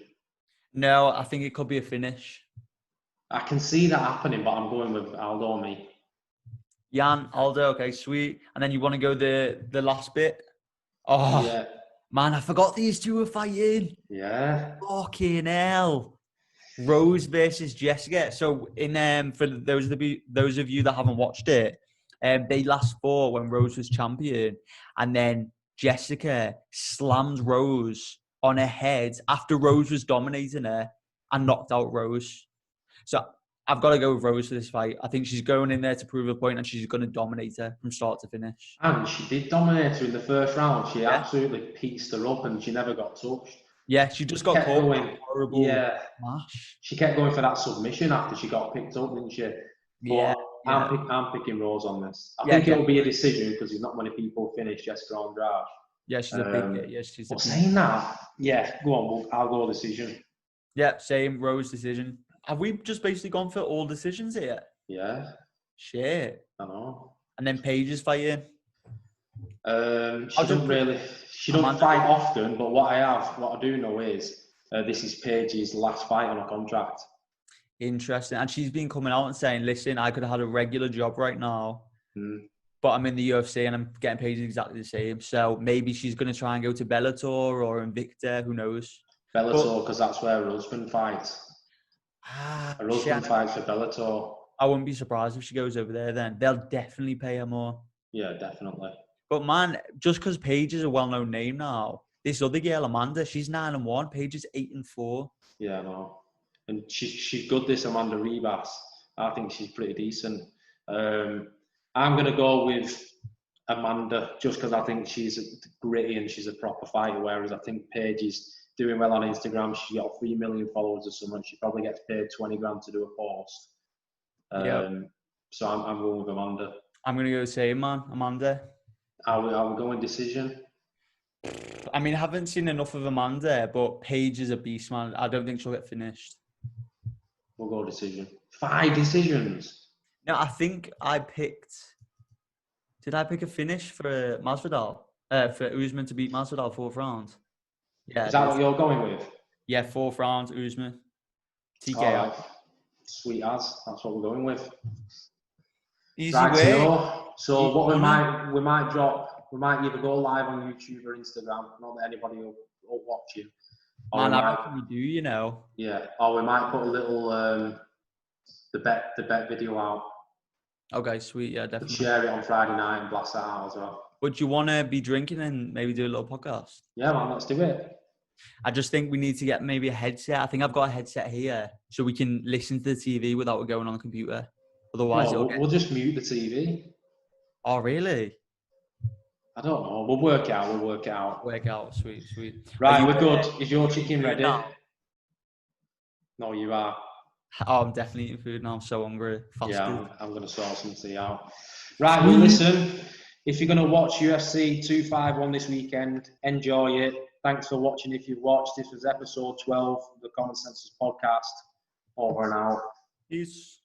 No, I think it could be a finish. I can see that happening, but I'm going with Aldo, me. Jan, Aldo, okay, sweet. And then you want to go the last bit? Oh, yeah. Man, I forgot these two were fighting. Yeah. Fucking hell. Rose versus Jessica. So for those of you that haven't watched it, they last fought when Rose was champion, and then Jessica slammed Rose on her head after Rose was dominating her and knocked out Rose. So I've got to go with Rose for this fight. I think she's going in there to prove a point, and she's going to dominate her from start to finish. And she did dominate her in the first round. She absolutely pieced her up, and she never got touched. Yeah, she just got caught with a horrible smash. She kept going for that submission after she got picked up, didn't she? But I'm picking Rose on this. I think it'll be a decision because there's not many people finish Jessica Andrade. Yeah, she's a big. Yeah, she's. But saying that, go on. I'll go decision. Yeah, same. Rose decision. Have we just basically gone for all decisions here? Yeah. Shit. I know. And then Paige is fighting. She don't fight often, but what I do know is this is Paige's last fight on a contract. Interesting. And she's been coming out and saying, listen, I could have had a regular job right now, but I'm in the UFC and I'm getting paid exactly the same. So maybe she's going to try and go to Bellator or Invicta. Who knows? Bellator, because that's where her husband fights. Her husband fights for Bellator. I wouldn't be surprised if she goes over there then. They'll definitely pay her more. Yeah, definitely. But man, just because Paige is a well-known name now, this other girl, Amanda, she's 9-1. Paige is 8-4. Yeah, I know. And she's good, this Amanda Ribas. I think she's pretty decent. I'm going to go with Amanda just because I think she's gritty and she's a proper fighter, whereas I think Paige is doing well on Instagram. She's got 3 million followers or something. She probably gets paid 20 grand to do a post. So I'm going with Amanda. I'm going to go the same, man. Amanda. Are we going decision? I mean, I haven't seen enough of Amanda, but Paige is a beast, man. I don't think she'll get finished. We'll go decision. 5 decisions. No, I think I picked... Did I pick a finish for Masvidal? For Usman to beat Masvidal 4th round? Yeah. Is that what you're going with? Yeah, 4th round, Usman. TKO. Right. Sweet as. That's what we're going with. Easy way. So what we might drop, we might either go live on YouTube or Instagram. Not that anybody will watch you. Man, I reckon we do, you know. Yeah. Or we might put a little the bet video out. Okay, sweet. Yeah, definitely. Share it on Friday night and blast that out as well. But you want to be drinking and maybe do a little podcast? Yeah, man, let's do it. I just think we need to get maybe a headset. I think I've got a headset here so we can listen to the TV without it going on the computer. Otherwise, we'll just mute the TV. Oh, really? I don't know. We'll work it out. Work out. Sweet. Right, we're good. Is your chicken ready? No, you are. Oh, I'm definitely eating food now. I'm so hungry. Yeah, I'm going to sort something out. Right, well, listen. If you're going to watch UFC 251 this weekend, enjoy it. Thanks for watching. If you've watched, this was episode 12 of the Commonsenseless Podcast. Over and out. Peace.